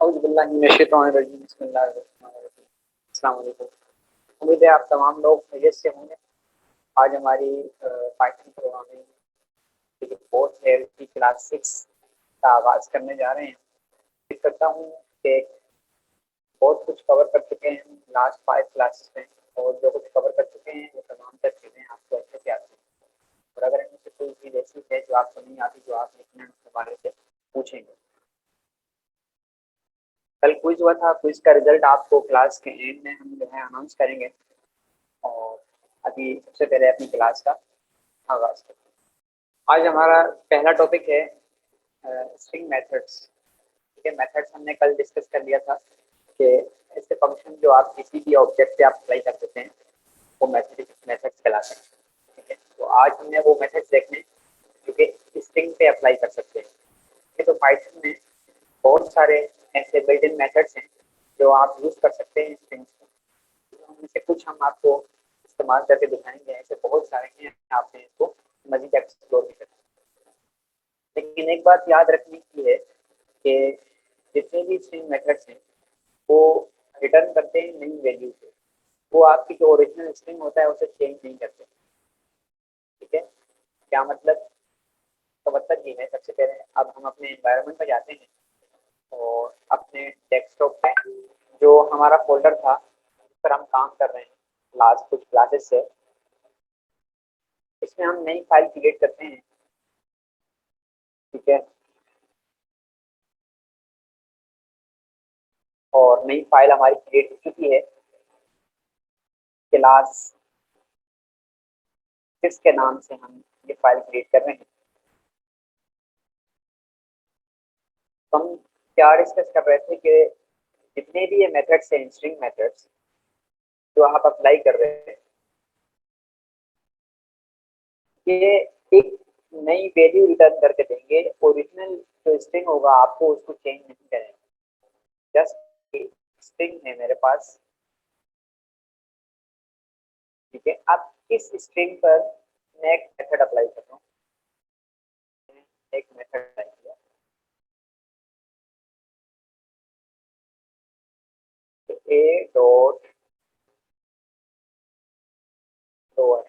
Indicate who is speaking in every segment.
Speaker 1: अस्सलाम वालेकुम। उम्मीद है आप तमाम लोग खैरियत से होंगे। आज हमारी पाइथन प्रोग्रामिंग की जो कोर्स है उसकी क्लास 6 का आगाज़ करने जा रहे हैं। उम्मीद करता हूँ कि बहुत कुछ कवर कर चुके हैं लास्ट 5 क्लासेस में, और जो कुछ कवर कर चुके हैं वो तमाम तर चीज़ें आपको अच्छे से आती हैं। और अगर इनमें से कोई चीज़ ऐसी है जो आपको नहीं आती, जो आप यकीनन उसके बारे से पूछेंगे। कल क्विज हुआ था, क्विज का रिजल्ट आपको क्लास के एंड में हम जो है अनाउंस करेंगे। और अभी सबसे पहले अपनी क्लास का आगाज़ करते हैं। आज हमारा पहला टॉपिक है स्ट्रिंग मेथड्स। ठीक है, मेथड्स हमने कल डिस्कस कर लिया था कि ऐसे फंक्शन जो आप किसी भी ऑब्जेक्ट पे आप अप्लाई कर सकते हैं वो मेथड्स कहलाते हैं। ठीक है, तो आज हमने वो मेथड्स देखने जो कि स्ट्रिंग पे अप्लाई कर सकते हैं। ठीक है, तो पाइथन में बहुत सारे ऐसे बिल्ट इन मेथड्स हैं जो आप यूज़ कर सकते हैं स्ट्रिंग्स में। तो उनमें से कुछ हम आपको इस्तेमाल करके दिखाएंगे। ऐसे बहुत सारे हैं, आपने इसको मजीद एक्सप्लोर भी करना। लेकिन एक बात याद रखने की है कि जितने भी स्ट्रिंग मेथड्स हैं वो रिटर्न करते हैं नई वैल्यू से। वो आपकी जो ओरिजिनल स्ट्रिंग होता है उसे चेंज नहीं करते। ठीक है, क्या मतलब? तो मतलब ये है, सबसे पहले अब हम अपने एनवायरनमेंट पर जाते हैं और अपने डेस्कटॉप पे जो हमारा फोल्डर था जिस पर हम काम कर रहे हैं लास्ट कुछ क्लासेस से, इसमें हम नई फाइल क्रिएट करते हैं। ठीक है, और नई फाइल हमारी क्रिएट हो चुकी है क्लास 6 के नाम से। हम ये फाइल क्रिएट कर रहे हैं। तो हम क्या डिस्कस कर रहे थे कि जितने भी ये मेथड्स हैं, स्ट्रिंग मेथड्स जो आप अप्लाई कर रहे हैं, ये एक नई वैल्यू रिटर्न करके देंगे। ओरिजिनल जो स्ट्रिंग होगा आपको उसको चेंज नहीं करेंगे। जस्ट स्ट्रिंग है मेरे पास। ठीक है, अब इस स्ट्रिंग पर मैं एक मेथड अप्लाई कर रहा हूँ। एक मेथड अप्लाई किया तो ए डॉट लोअर,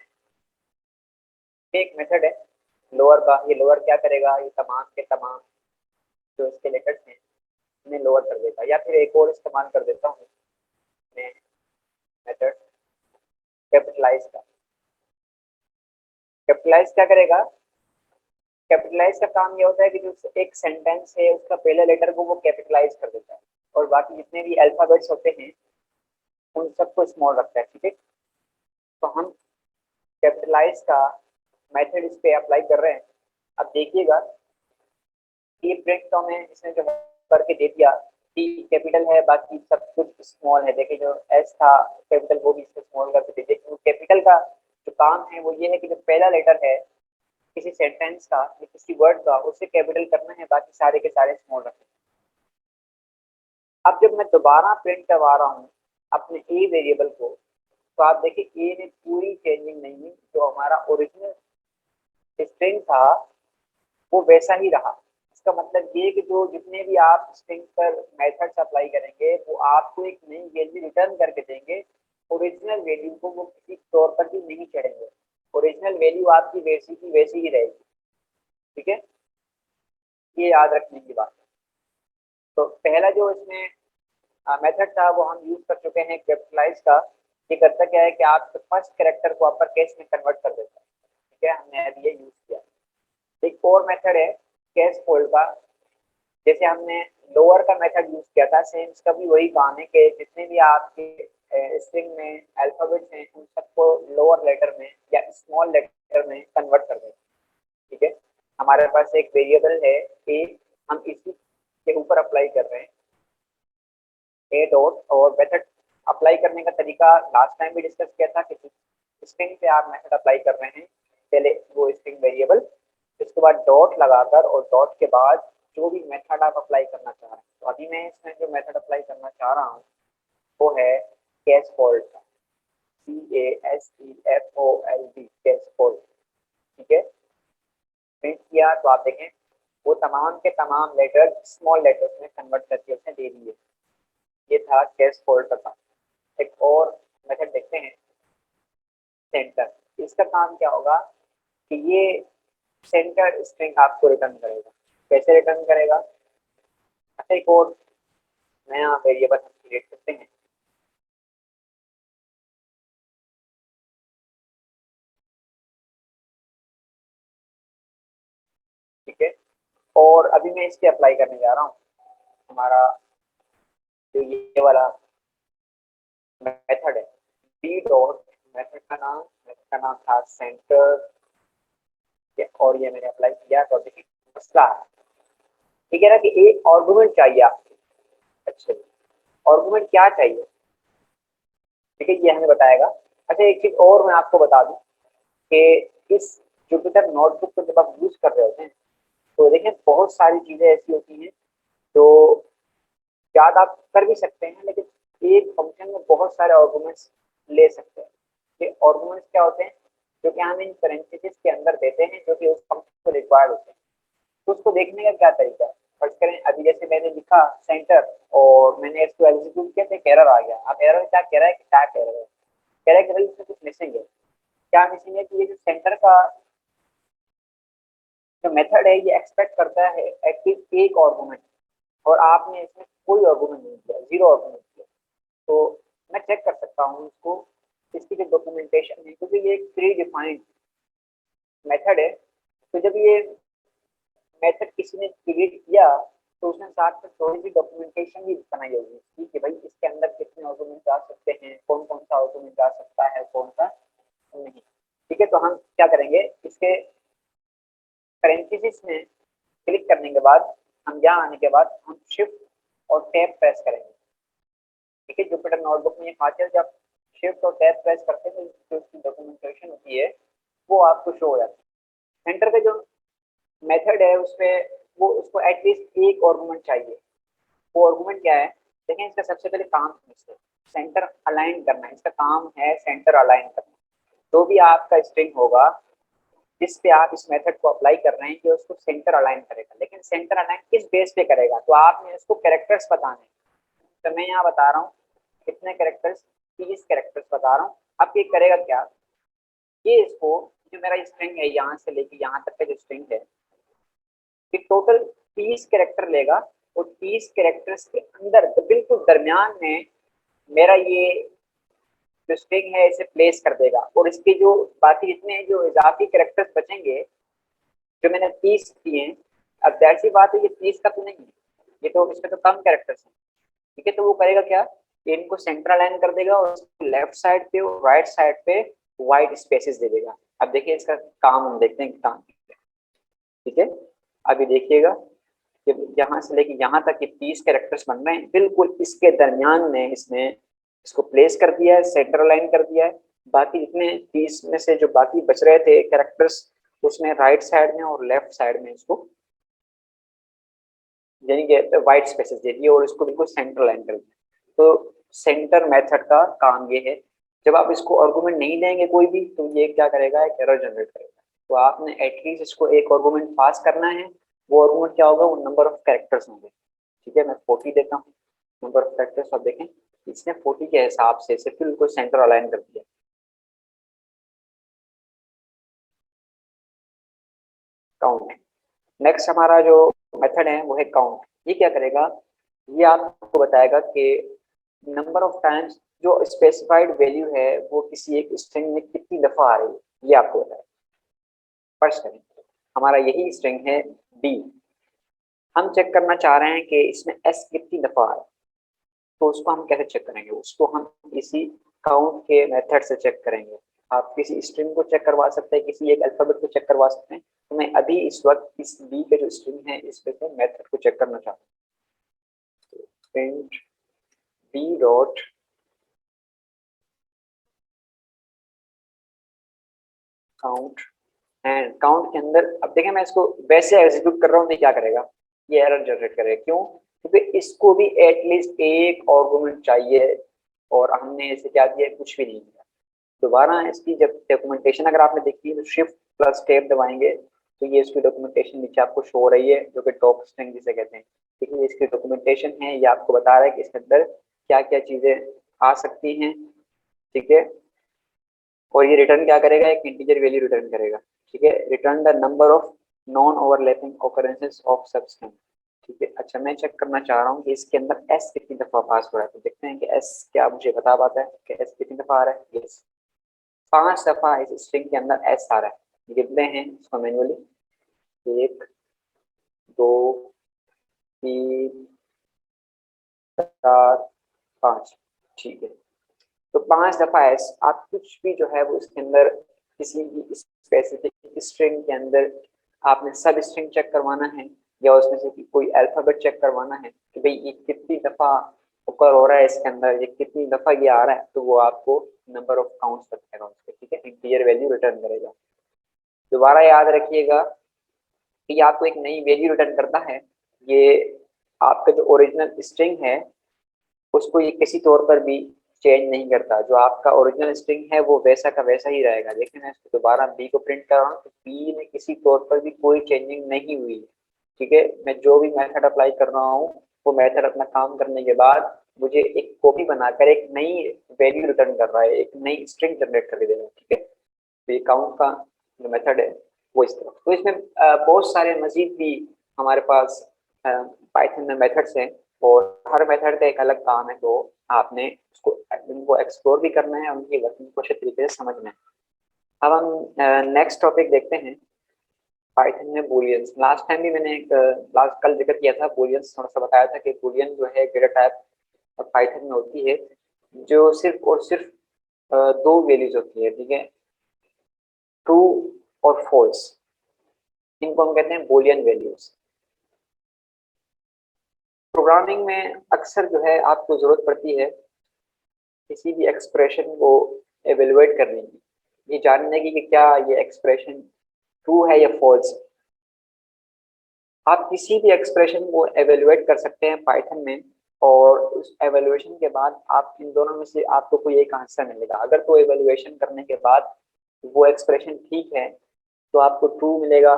Speaker 1: एक मेथड है लोअर का। ये लोअर क्या करेगा? ये तमाम के तमाम जो इसके लेटर्स हैं इन्हें लोअर कर देगा। या फिर एक और इस्तेमाल कर देता हूँ मैं मेथड कैपिटलाइज का। कैपिटलाइज क्या करेगा? कैपिटलाइज का काम ये होता है कि जो एक सेंटेंस है उसका पहले लेटर को वो कैपिटलाइज कर देता है, और बाकी जितने भी अल्फाबेट्स होते हैं उन सबको स्मॉल रखता है। ठीक है, तो हम कैपिटलाइज का मेथड इस पे अप्लाई कर रहे हैं। अब देखिएगा ये प्रिंट तो हमें इसने जो करके दे दिया, टी कैपिटल है, बाकी सब कुछ स्मॉल है। देखिए जो एस था कैपिटल वो भी इसको स्मॉल करके दे दिया। कैपिटल का जो काम है वो ये है कि जो पहला लेटर है किसी सेंटेंस का या किसी वर्ड का उसे कैपिटल करना है, बाकी सारे के सारे स्मॉल रखना है। अब जब मैं दोबारा प्रिंट करवा रहा हूँ अपने ए वेरिएबल को, तो आप देखिए ए में पूरी चेंजिंग नहीं है। जो हमारा ओरिजिनल स्ट्रिंग था वो वैसा ही रहा। इसका मतलब ये कि जो जितने भी आप स्ट्रिंग पर मेथड्स अप्लाई करेंगे वो आपको एक नई वैल्यू रिटर्न करके देंगे। ओरिजिनल वैल्यू को वो किसी तौर पर भी नहीं चढ़ेंगे। ओरिजिनल वैल्यू आपकी वैसी की वैसी ही रहेगी। ठीक है, ये याद रखने की बात है। तो पहला जो इसमें मेथड था वो हम यूज कर चुके हैं कैपिटलाइज का। ये करता क्या है कि आप फर्स्ट कैरेक्टर को अपर केस में कन्वर्ट कर देता है। ठीक है, हमने अभी ये यूज किया। एक और मेथड है केस फोल्ड का। जैसे हमने लोअर का मेथड यूज किया था, सेम इसका भी वही काम है कि जितने भी आपके स्ट्रिंग में अल्फाबेट्स हैं उन सबको लोअर लेटर में या स्मॉल लेटर में कन्वर्ट कर दें। ठीक है, हमारे पास एक वेरिएबल है ए, हम इसी के ऊपर अप्लाई कर रहे हैं ए डॉट। और मेथड अप्लाई करने का तरीका लास्ट टाइम भी डिस्कस किया था कि स्ट्रिंग पे आप मेथड अप्लाई कर रहे हैं, पहले वो स्ट्रिंग वेरिएबल, उसके बाद डॉट लगाकर और डॉट के बाद जो भी मेथड आप अप्लाई करना चाह रहे हैं। तो अभी मैं इसमें जो मेथड अप्लाई करना चाह रहा हूँ वो है कैश फोल्ड का, CASEFOLD, कैश फोल्ड। ठीक है, प्रिंट किया तो आप देखें वो तमाम के तमाम लेटर स्मॉल लेटर्स में कन्वर्ट करके उसने दे दिए। ये था केस फोल्ड का काम। एक और मेथड देखते हैं, सेंटर। इसका काम क्या होगा कि ये सेंटर स्ट्रिंग आपको रिटर्न करेगा। कैसे रिटर्न करेगा? अच्छा, एक और नया वेरिएबल हम क्रिएट करते हैं। ठीक है, और अभी मैं इस पे अप्लाई करने जा रहा हूँ हमारा जो ये वाला मेथड है, डी डॉट। मेथड का नाम था सेंटर, और ये मैंने अप्लाई किया तो देखिए मसला है। ठीक है ना, कि एक आर्गुमेंट चाहिए आपको। अच्छा, आर्गुमेंट क्या चाहिए? ठीक है, ये हमें बताएगा। अच्छा, एक चीज और मैं आपको बता दूं कि इस जुपिटर नोटबुक को जब आप यूज कर रहे होते हैं तो देखिए बहुत सारी चीजें ऐसी होती हैं जो याद आप कर भी सकते हैं, लेकिन एक फंक्शन में बहुत सारे आर्गुमेंट्स ले सकते हैं। ये आर्गुमेंट्स क्या होते हैं? जो कि हम इन पेरेंथेसिस के अंदर देते हैं, जो कि उस फंक्शन को रिक्वायर्ड होते हैं। तो उसको देखने का क्या तरीका है? फर्ज करें अभी जैसे मैंने लिखा सेंटर और मैंने इसको एग्जीक्यूट किया तो एरर आ गया। अब एरर क्या कह रहा है? कि क्या कह रहा है? कह रहा है कि भाई इसमें कुछ मिसिंग है। क्या मिसिंग है? कि ये जो सेंटर का जो मेथड है ये एक्सपेक्ट करता है एटलीस्ट एक आर्गुमेंट, और आपने इसमें कोई आर्गुमेंट नहीं दिया, जीरो आर्गुमेंट दिया। तो मैं चेक कर सकता हूँ इसको, इसकी जो डॉक्यूमेंटेशन है, क्योंकि ये एक प्री डिफाइंड मेथड है। तो जब ये मेथड किसी ने क्रिएट किया तो उसने साथ में थोड़ी सी डॉक्यूमेंटेशन भी बनाई होगी कि भाई इसके अंदर कितने आर्गुमेंट जा सकते हैं, कौन कौन सा आर्गुमेंट जा सकता है, कौन सा नहीं। ठीक है, तो हम क्या करेंगे, इसके पेरेंथेसिस में क्लिक करने के बाद हम यहाँ आने के बाद हम शिफ्ट और टैब प्रेस करेंगे। ठीक है, जुपिटर नोटबुक में ये खासियत, जब शिफ्ट और टैब प्रेस करते हैं तो जो उसकी डॉक्यूमेंटेशन होती है वो आपको शो हो जाती है। सेंटर का जो मेथड है उसमें वो उसको एटलीस्ट एक आर्गुमेंट चाहिए। वो आर्गुमेंट क्या है? देखें, इसका सबसे पहले काम सेंटर अलाइन करना है। इसका काम है सेंटर अलाइन करना। जो भी आपका स्ट्रिंग होगा जिस पे आप इस मेथड को अप्लाई कर रहे हैं कि उसको सेंटर अलाइन करेगा, लेकिन सेंटर अलाइन किस बेस पे करेगा? तो आपने इसको कैरेक्टर्स बताने। तो मैं यहाँ बता रहा हूँ कितने कैरेक्टर्स, 30 कैरेक्टर्स बता रहा हूँ। अब ये करेगा क्या? ये इसको, जो मेरा स्ट्रिंग है यहाँ से लेके यहाँ तक का जो स्ट्रिंग है, कि टोटल 30 कैरेक्टर लेगा और 30 कैरेक्टर्स के अंदर बिल्कुल दरमियान में मेरा ये जो स्ट्रिंग है इसे प्लेस कर देगा। और इसके जो बाकी जितने जो इजाफी कैरेक्टर्स बचेंगे, जो मैंने 30 दिए हैं, अब जाहिर सी बात है ये 30 का तो नहीं है, ये तो इसमें तो कम कैरेक्टर्स हैं। ठीक है, तो वो करेगा क्या? कि इनको सेंटर अलाइन कर देगा और लेफ्ट साइड पे और राइट साइड पे वाइट स्पेसेस दे देगा। अब देखिए इसका काम हम देखते हैं काम। ठीक है, अभी देखिएगा कि यहाँ से लेके यहाँ तक के 30 कैरेक्टर्स बन रहे हैं, बिल्कुल इसके दरमियान में इसने इसको प्लेस कर दिया है, सेंटर अलाइन कर दिया है। बाकी जितने 30 में से जो बाकी बच रहे थे कैरेक्टर्स, उसने राइट साइड में और लेफ्ट साइड में इसको यानी कि वाइट स्पेसेस दे दिए और इसको बिल्कुल सेंटर अलाइन कर दिया। तो सेंटर मेथड का काम ये है, जब आप इसको आर्गुमेंट नहीं देंगे कोई भी तो ये क्या करेगा? एक एरर जनरेट करेगा। तो आपने एटलीस्ट इसको एक आर्गुमेंट पास करना है। वो आर्गुमेंट क्या होगा? वो नंबर ऑफ कैरेक्टर्स होंगे। ठीक है, मैं 40 देता हूँ नंबर ऑफ कैरेक्टर्स। अब देखें इसने 40 के हिसाब से सिर्फ बिल्कुल सेंटर अलाइन कर दिया। काउंट, नेक्स्ट हमारा जो मेथड है वो है काउंट। ये क्या करेगा? ये आपको बताएगा कि नंबर ऑफ टाइम्स जो स्पेसिफाइड वैल्यू है वो किसी एक स्ट्रिंग में कितनी दफा आ रही है, ये आपको बताएगा। फर्स्ट करें, हमारा यही स्ट्रिंग है डी। हम चेक करना चाह रहे हैं कि इसमें एस कितनी दफा आ रहा है। तो उसको हम कैसे चेक करेंगे? उसको हम इसी काउंट के मेथड से चेक करेंगे। आप किसी स्ट्रिंग को चेक करवा सकते हैं, किसी एक अल्फाबेट को चेक करवा सकते हैं। तो मैं अभी इस वक्त इस बी के जो स्ट्रिंग है इस पे मेथड को चेक करना चाहता हूँ। Print b dot count, and count के अंदर अब देखें मैं इसको वैसे एग्जीक्यूट कर रहा हूँ नहीं, क्या करेगा? ये एरर जनरेट करेगा। क्यों? क्योंकि इसको भी एटलीस्ट एक आर्गुमेंट चाहिए और हमने इसे क्या दिया? कुछ भी नहीं दिया। दोबारा इसकी जब डॉक्यूमेंटेशन अगर आपने देखी है तो शिफ्ट प्लस टैब दबाएंगे तो ये इसकी डॉक्यूमेंटेशन नीचे आपको शो हो रही है, जो कि टॉप स्ट्रिंग जिसे कहते हैं। ठीक है, इसकी डॉक्यूमेंटेशन है, ये आपको बता रहा है कि इसके अंदर क्या क्या चीजें आ सकती हैं। ठीक है, और ये रिटर्न क्या करेगा, एक इंटीजर वैल्यू रिटर्न करेगा। ठीक है, return the number of non overlapping occurrences of सब स्ट्रिंग। ठीक है, अच्छा मैं चेक करना चाह रहा हूँ कि इसके अंदर एस कितनी दफा पास हो रहा है, तो देखते हैं कि एस क्या मुझे बता पाता है कि एस कितनी दफा आ रहा है। यस, 5 दफा इस स्ट्रिंग के अंदर एस आ रहा है। लिखते हैं इसको मैनुअली, 1 2 3 4 5। ठीक है, तो 5 दफा एस, आप कुछ भी जो है वो इसके अंदर किसी भी स्पेसिफिक स्ट्रिंग के अंदर आपने सब स्ट्रिंग चेक करवाना है, या उसमें से कोई अल्फाबेट चेक करवाना है कि भाई ये कितनी दफा ओकर हो रहा है इसके अंदर, ये कितनी दफा ये आ रहा है, तो वो आपको नंबर ऑफ काउंट्स बताएगा उसके। ठीक है, इंटीजर वैल्यू रिटर्न करेगा। दोबारा याद रखिएगा कि ये आपको एक नई वैल्यू रिटर्न करता है। ये आपका जो ओरिजिनल स्ट्रिंग है उसको ये किसी तौर पर भी चेंज नहीं करता। जो आपका ओरिजिनल स्ट्रिंग है वो वैसा का वैसा ही रहेगा। देखिए मैं इसको दोबारा बी को प्रिंट कर रहा हूँ, तो बी में किसी तौर पर भी कोई चेंजिंग नहीं हुई है। ठीक है, मैं जो भी मेथड अप्लाई कर रहा हूँ वो मेथड अपना काम करने के बाद मुझे एक कॉपी बनाकर एक नई वैल्यू रिटर्न कर रहा है, एक नई स्ट्रिंग जनरेट कर दे रहा है। ठीक है, तो ये काउंट का जो मेथड है वो इस तरह। तो इसमें बहुत सारे मजीद भी हमारे पास पाइथन में मेथड्स हैं, और हर मेथड का एक अलग काम है, तो आपने उसको उनको एक्सप्लोर भी करना है, उनकी वर्किंग को अच्छे तरीके से समझना है। अब हम नेक्स्ट टॉपिक देखते हैं, पाइथन में बूलियंस। लास्ट टाइम भी मैंने लास्ट कल जिक्र किया था बूलियंस, थोड़ा सा बताया था कि बूलियन जो है डेटा टाइप पाइथन में होती है, जो सिर्फ और सिर्फ दो वैल्यूज होती है। ठीक है, ट्रू और फॉल्स, इनको हम कहते हैं बूलियन वैल्यूज। प्रोग्रामिंग में अक्सर जो है आपको जरूरत पड़ती है किसी भी एक्सप्रेशन को एवेलुएट करने की, ये जानने की कि क्या ये एक्सप्रेशन ट्रू है या फॉल्स। आप किसी भी एक्सप्रेशन को एवेलुएट कर सकते हैं पाइथन में, और उस एवेलुएशन के बाद आप इन दोनों में से आपको कोई एक आंसर मिलेगा। अगर तो एवेलुएशन करने के बाद वो एक्सप्रेशन ठीक है तो आपको ट्रू मिलेगा,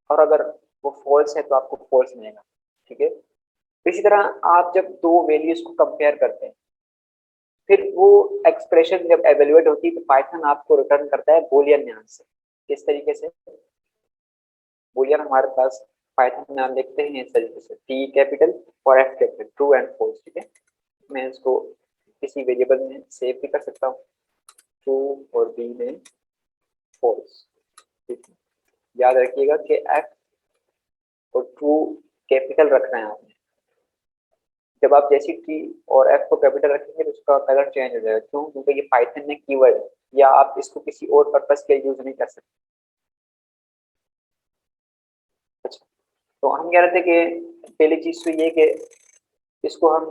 Speaker 1: और अगर वो फॉल्स है तो आपको फॉल्स मिलेगा। ठीक है, इसी तरह आप जब दो वैल्यूज को कंपेयर करते हैं, फिर वो एक्सप्रेशन जब एवेलुएट होती है तो पाइथन आपको रिटर्न करता है बूलियन आंसर। किस तरीके से बूलियन हमारे पास पाइथन में हम लिखते हैं इस तरीके से, टी कैपिटल और F capital, true and false. ठीक है, मैं इसको किसी वेरिएबल में सेव भी कर सकता हूँ, ट्रू और बी में फॉल्स। ठीक है, याद रखिएगा कि एफ और ट्रू कैपिटल रखना है आपने। जब आप जैसी टी और एफ को कैपिटल रखेंगे तो उसका कलर चेंज हो जाएगा। क्यों? क्योंकि ये पाइथन में कीवर्ड है, या आप इसको किसी और पर्पस के यूज नहीं कर सकते। अच्छा, तो हम कह रहे थे कि पहली चीज तो ये कि इसको हम,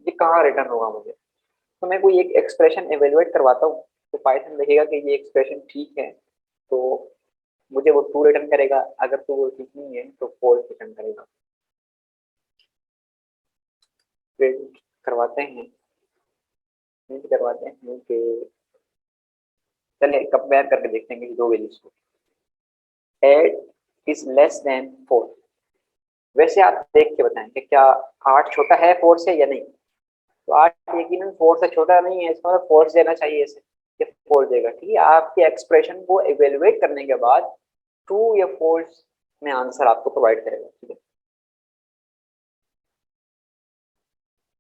Speaker 1: ये कहाँ रिटर्न होगा मुझे, तो मैं कोई एक एक्सप्रेशन एवेलुएट करवाता हूँ, तो पाइथन देखेगा कि ये एक्सप्रेशन ठीक है तो मुझे वो ट्रू रिटर्न करेगा, अगर तो वो ठीक नहीं है तो फॉल्स रिटर्न करेगा। प्रिंट करवाते हैं, प्रिंट करवाते हैं कि चलिए कंपेयर करके देखते हैं कि दो वैल्यूज को। 8 इज लेस देन 4। वैसे आप देख के बताएं कि क्या 8 छोटा है 4 से या नहीं। तो 8 यकीनन 4 से छोटा नहीं है, इसका मतलब फॉल्स देना चाहिए इसे, ये फॉल्स देगा। ठीक है, आपके एक्सप्रेशन को इवेलुएट करने के बाद ट्रू या फॉल्स में आंसर आपको प्रोवाइड करेगा। ठीक है,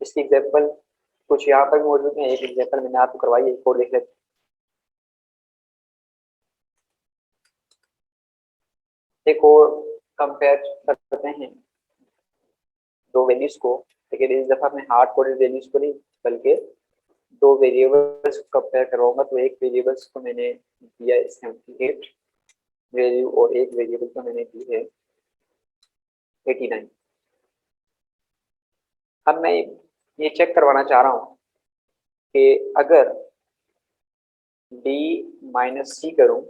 Speaker 1: इसकी एग्जांपल कुछ यहाँ पर भी मौजूद है, एक एग्जांपल मैंने आपको करवाई है, एक और देख लेते हैं। एक और कंपेयर करते हैं दो वैल्यूज को। लेकिन इस दफा मैं हार्ड कोडेड वैल्यूज को नहीं, बल्कि दो वेरिएबल्स को कंपेयर करवाऊंगा। तो एक वेरिएबल्स को मैंने दिया 78 वैल्यू, और एक वेरिएबल को मैंने दी है 89। अब मैं ये चेक करवाना चाह रहा हूँ कि अगर d माइनस सी करूँ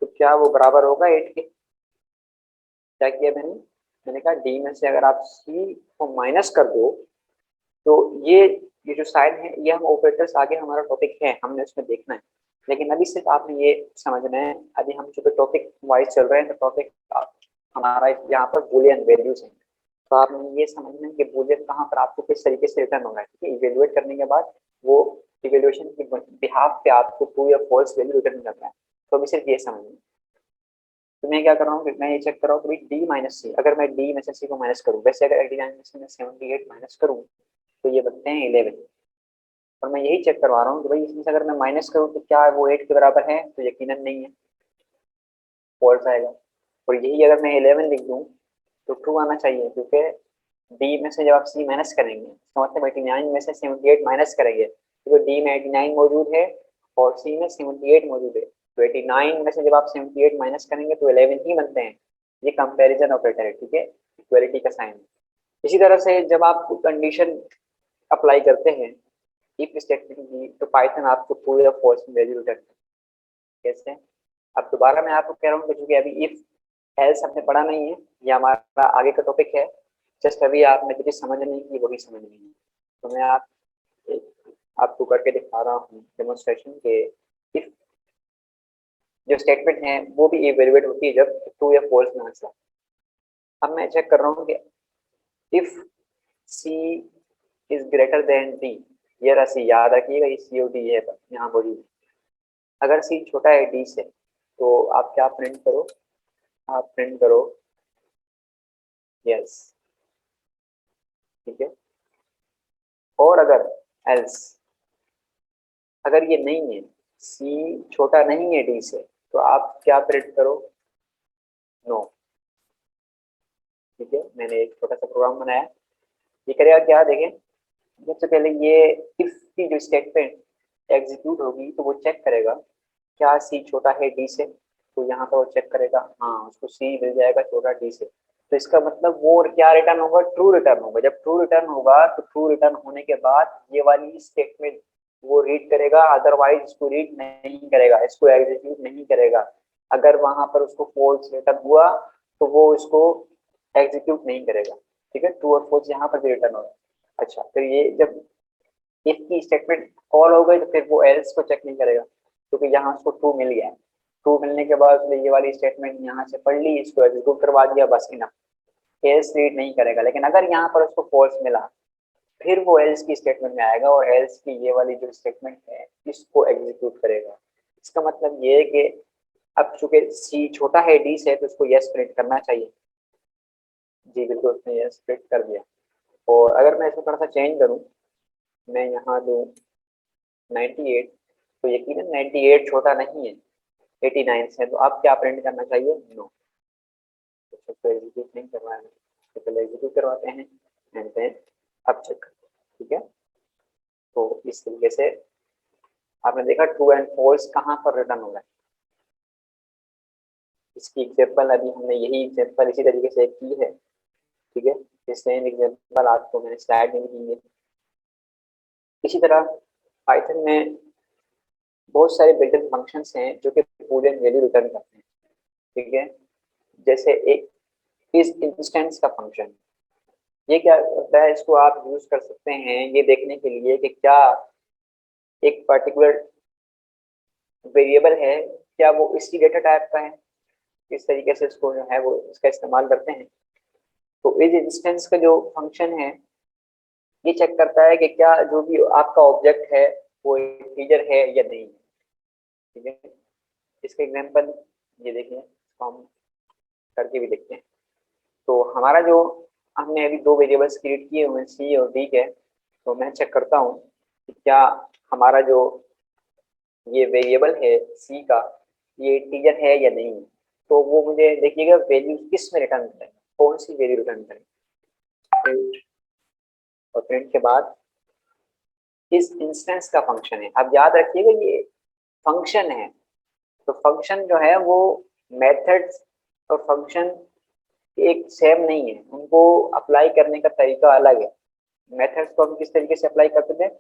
Speaker 1: तो क्या वो बराबर होगा 8 के। क्या किया मैंने कहा d में से अगर आप c को माइनस कर दो तो ये जो साइन है, ये हम ऑपरेटर्स आगे हमारा टॉपिक है, हमने उसमें देखना है। लेकिन अभी सिर्फ आपने ये समझना है, अभी हम चूंकि टॉपिक वाइज चल रहे हैं तो टॉपिक हमारा यहाँ पर बूलियन वैल्यूज है, तो आपने ये समझना है कि बूलियन कहाँ पर आपको किस तरीके से रिटर्न होगा, ठीक है। इवेल्युएट करने के बाद वो इवेल्युएशन की बिहाफ पे आपको ट्रू या फॉल्स वैल्यू रिटर्न करना है। तो अभी सिर्फ ये समझना, तो मैं क्या कर रहा हूँ, मैं ये चेक कर रहा हूँ कि डी माइनस सी, अगर मैं डी में से सी को माइनस करूँ, वैसे अगर 89 में से मैं 78 माइनस करूँ तो ये बनते हैं 11, और मैं यही चेक करवा रहा हूँ कि भाई इसमें से अगर मैं माइनस करूँ तो क्या वो 8 के बराबर है, तो यकीनन नहीं है, फॉल्स आएगा। और यही अगर मैं 11 लिख दूँ तो ट्रू आना चाहिए, क्योंकि डी में से जब आप सी माइनस करेंगे तो मतलब 89 में से 78 माइनस करेंगे, क्योंकि डी में 89 मौजूद है और सी में 78 मौजूद है, तो 89 में से जब आप 78 माइनस करेंगे तो 11 ही बनते हैं। ये कंपैरिजन ऑपरेटर है, ठीक है, इक्वलिटी का साइन। इसी तरह से जब आप कंडीशन अप्लाई करते हैं इफ स्टेटमेंट की, तो पाइथन आपको ट्रू या फॉल्स में वैल्यू रिटर्न कैसे। अब दोबारा मैं आपको कह रहा हूँ कि चूंकि अभी इफ एल्स हमने पढ़ा नहीं है, ये हमारा आगे का टॉपिक है, जस्ट अभी आपने जो चीज समझ नहीं की वही समझ नहीं है, तो मैं आपको करके दिखा रहा हूँ डेमोन्स्ट्रेशन के इफ जो स्टेटमेंट है वो भी इवेल्युएट होती है जब ट्रू या फॉल्स में आंसर। अब मैं चेक कर रहा हूँ कि if c is greater than d, ये राशि याद रखिएगा, ये सी और डी है यहाँ मौजूद है। अगर सी छोटा है डी से तो आप क्या प्रिंट करो, आप प्रिंट करो यस, ठीक है। और अगर एल्स, अगर ये नहीं है, सी छोटा नहीं है डी से, तो आप क्या प्रिंट करो, नो, ठीक है। मैंने एक छोटा सा प्रोग्राम बनाया, ये करेगा क्या देखें। सबसे पहले ये इफ की जो स्टेटमेंट एग्जीक्यूट होगी तो वो चेक करेगा क्या सी छोटा है डी से, तो यहाँ पर वो चेक करेगा हाँ उसको सी मिल जाएगा छोटा डी से, तो इसका मतलब वो क्या रिटर्न होगा, ट्रू रिटर्न होगा। जब ट्रू रिटर्न होगा तो ट्रू रिटर्न होने के बाद ये वाली स्टेटमेंट वो रीड करेगा, अदरवाइज इसको रीड नहीं करेगा, इसको एग्जीक्यूट नहीं करेगा। अगर वहां पर उसको फॉल्स रिटर्न हुआ तो वो इसको एग्जीक्यूट नहीं करेगा, ठीक है। ट्रू और फॉल्स यहाँ पर भी रिटर्न होगा। अच्छा, फिर ये जब इफ की स्टेटमेंट कॉल हो गई तो फिर वो एल्स को चेक नहीं करेगा, क्योंकि यहाँ उसको ट्रू मिल गया है। ट्रू मिलने के बाद उसने ये वाली स्टेटमेंट यहाँ से पढ़ ली, इसको एग्जीक्यूट करवा दिया, बस इनफ, एल्स रीड नहीं करेगा। लेकिन अगर यहाँ पर उसको फॉल्स मिला फिर वो एल्स की स्टेटमेंट में आएगा और एल्स की ये वाली जो स्टेटमेंट है इसको एग्जीक्यूट करेगा। इसका मतलब ये है कि अब चूंकि सी छोटा है डी से तो उसको यस प्रिंट करना चाहिए। जी बिल्कुल, उसने यस प्रिंट कर दिया। और अगर मैं इसको थोड़ा सा चेंज करूँ, मैं यहाँ दूँ 98, तो यकीनन 98 छोटा नहीं है 89 से, तो अब क्या प्रिंट करना चाहिए, नो। तो सबको एग्जीक्यूट नहीं करवाना है, तो पहले एग्जीक्यूट करवाते हैं एंड देन अब चेक, ठीक है। तो इस तरीके से आपने देखा ट्रू एंड फॉल्स कहाँ पर रिटर्न हो रहा है। इसकी एग्जाम्पल अभी हमने यही एग्जाम्पल इसी तरीके से की है, ठीक है। ये सेम एग्जाम्पल आपको मैंने स्लाइड में दी है। इसी तरह पाइथन में बहुत सारे बिल्ट इन फंक्शंस हैं जो कि बूलियन वैल्यू रिटर्न करते हैं, ठीक है। जैसे एक इस इंस्टेंस का फंक्शन, ये क्या होता है, इसको आप यूज कर सकते हैं ये देखने के लिए कि क्या एक पर्टिकुलर वेरिएबल है क्या वो इसी डेटा टाइप का है, इस तरीके से इसको जो है वो इसका इस्तेमाल करते हैं। तो इस इंस्टेंस का जो फंक्शन है ये चेक करता है कि क्या जो भी आपका ऑब्जेक्ट है वो इंटीजर है या नहीं, ठीक है। इसका एग्जांपल ये देखिए, हम करके भी देखते हैं। तो हमारा जो हमने अभी दो वेरिएबल्स क्रिएट किए हुए हैं सी और डी के, तो मैं चेक करता हूँ कि क्या हमारा जो ये वेरिएबल है सी का ये इंटीजर है या नहीं। तो वो मुझे देखिएगा वैल्यू किस में रिटर्न करें, कौन सी वैल्यू रिटर्न करें, प्रिंट, और प्रिंट के बाद इस इंस्टेंस का फंक्शन है। अब याद रखिएगा ये फंक्शन है, तो फंक्शन जो है वो मेथड्स और फंक्शन एक सेम नहीं है, उनको अप्लाई करने का तरीका अलग है। मेथड्स को हम किस तरीके से अप्लाई करते थे,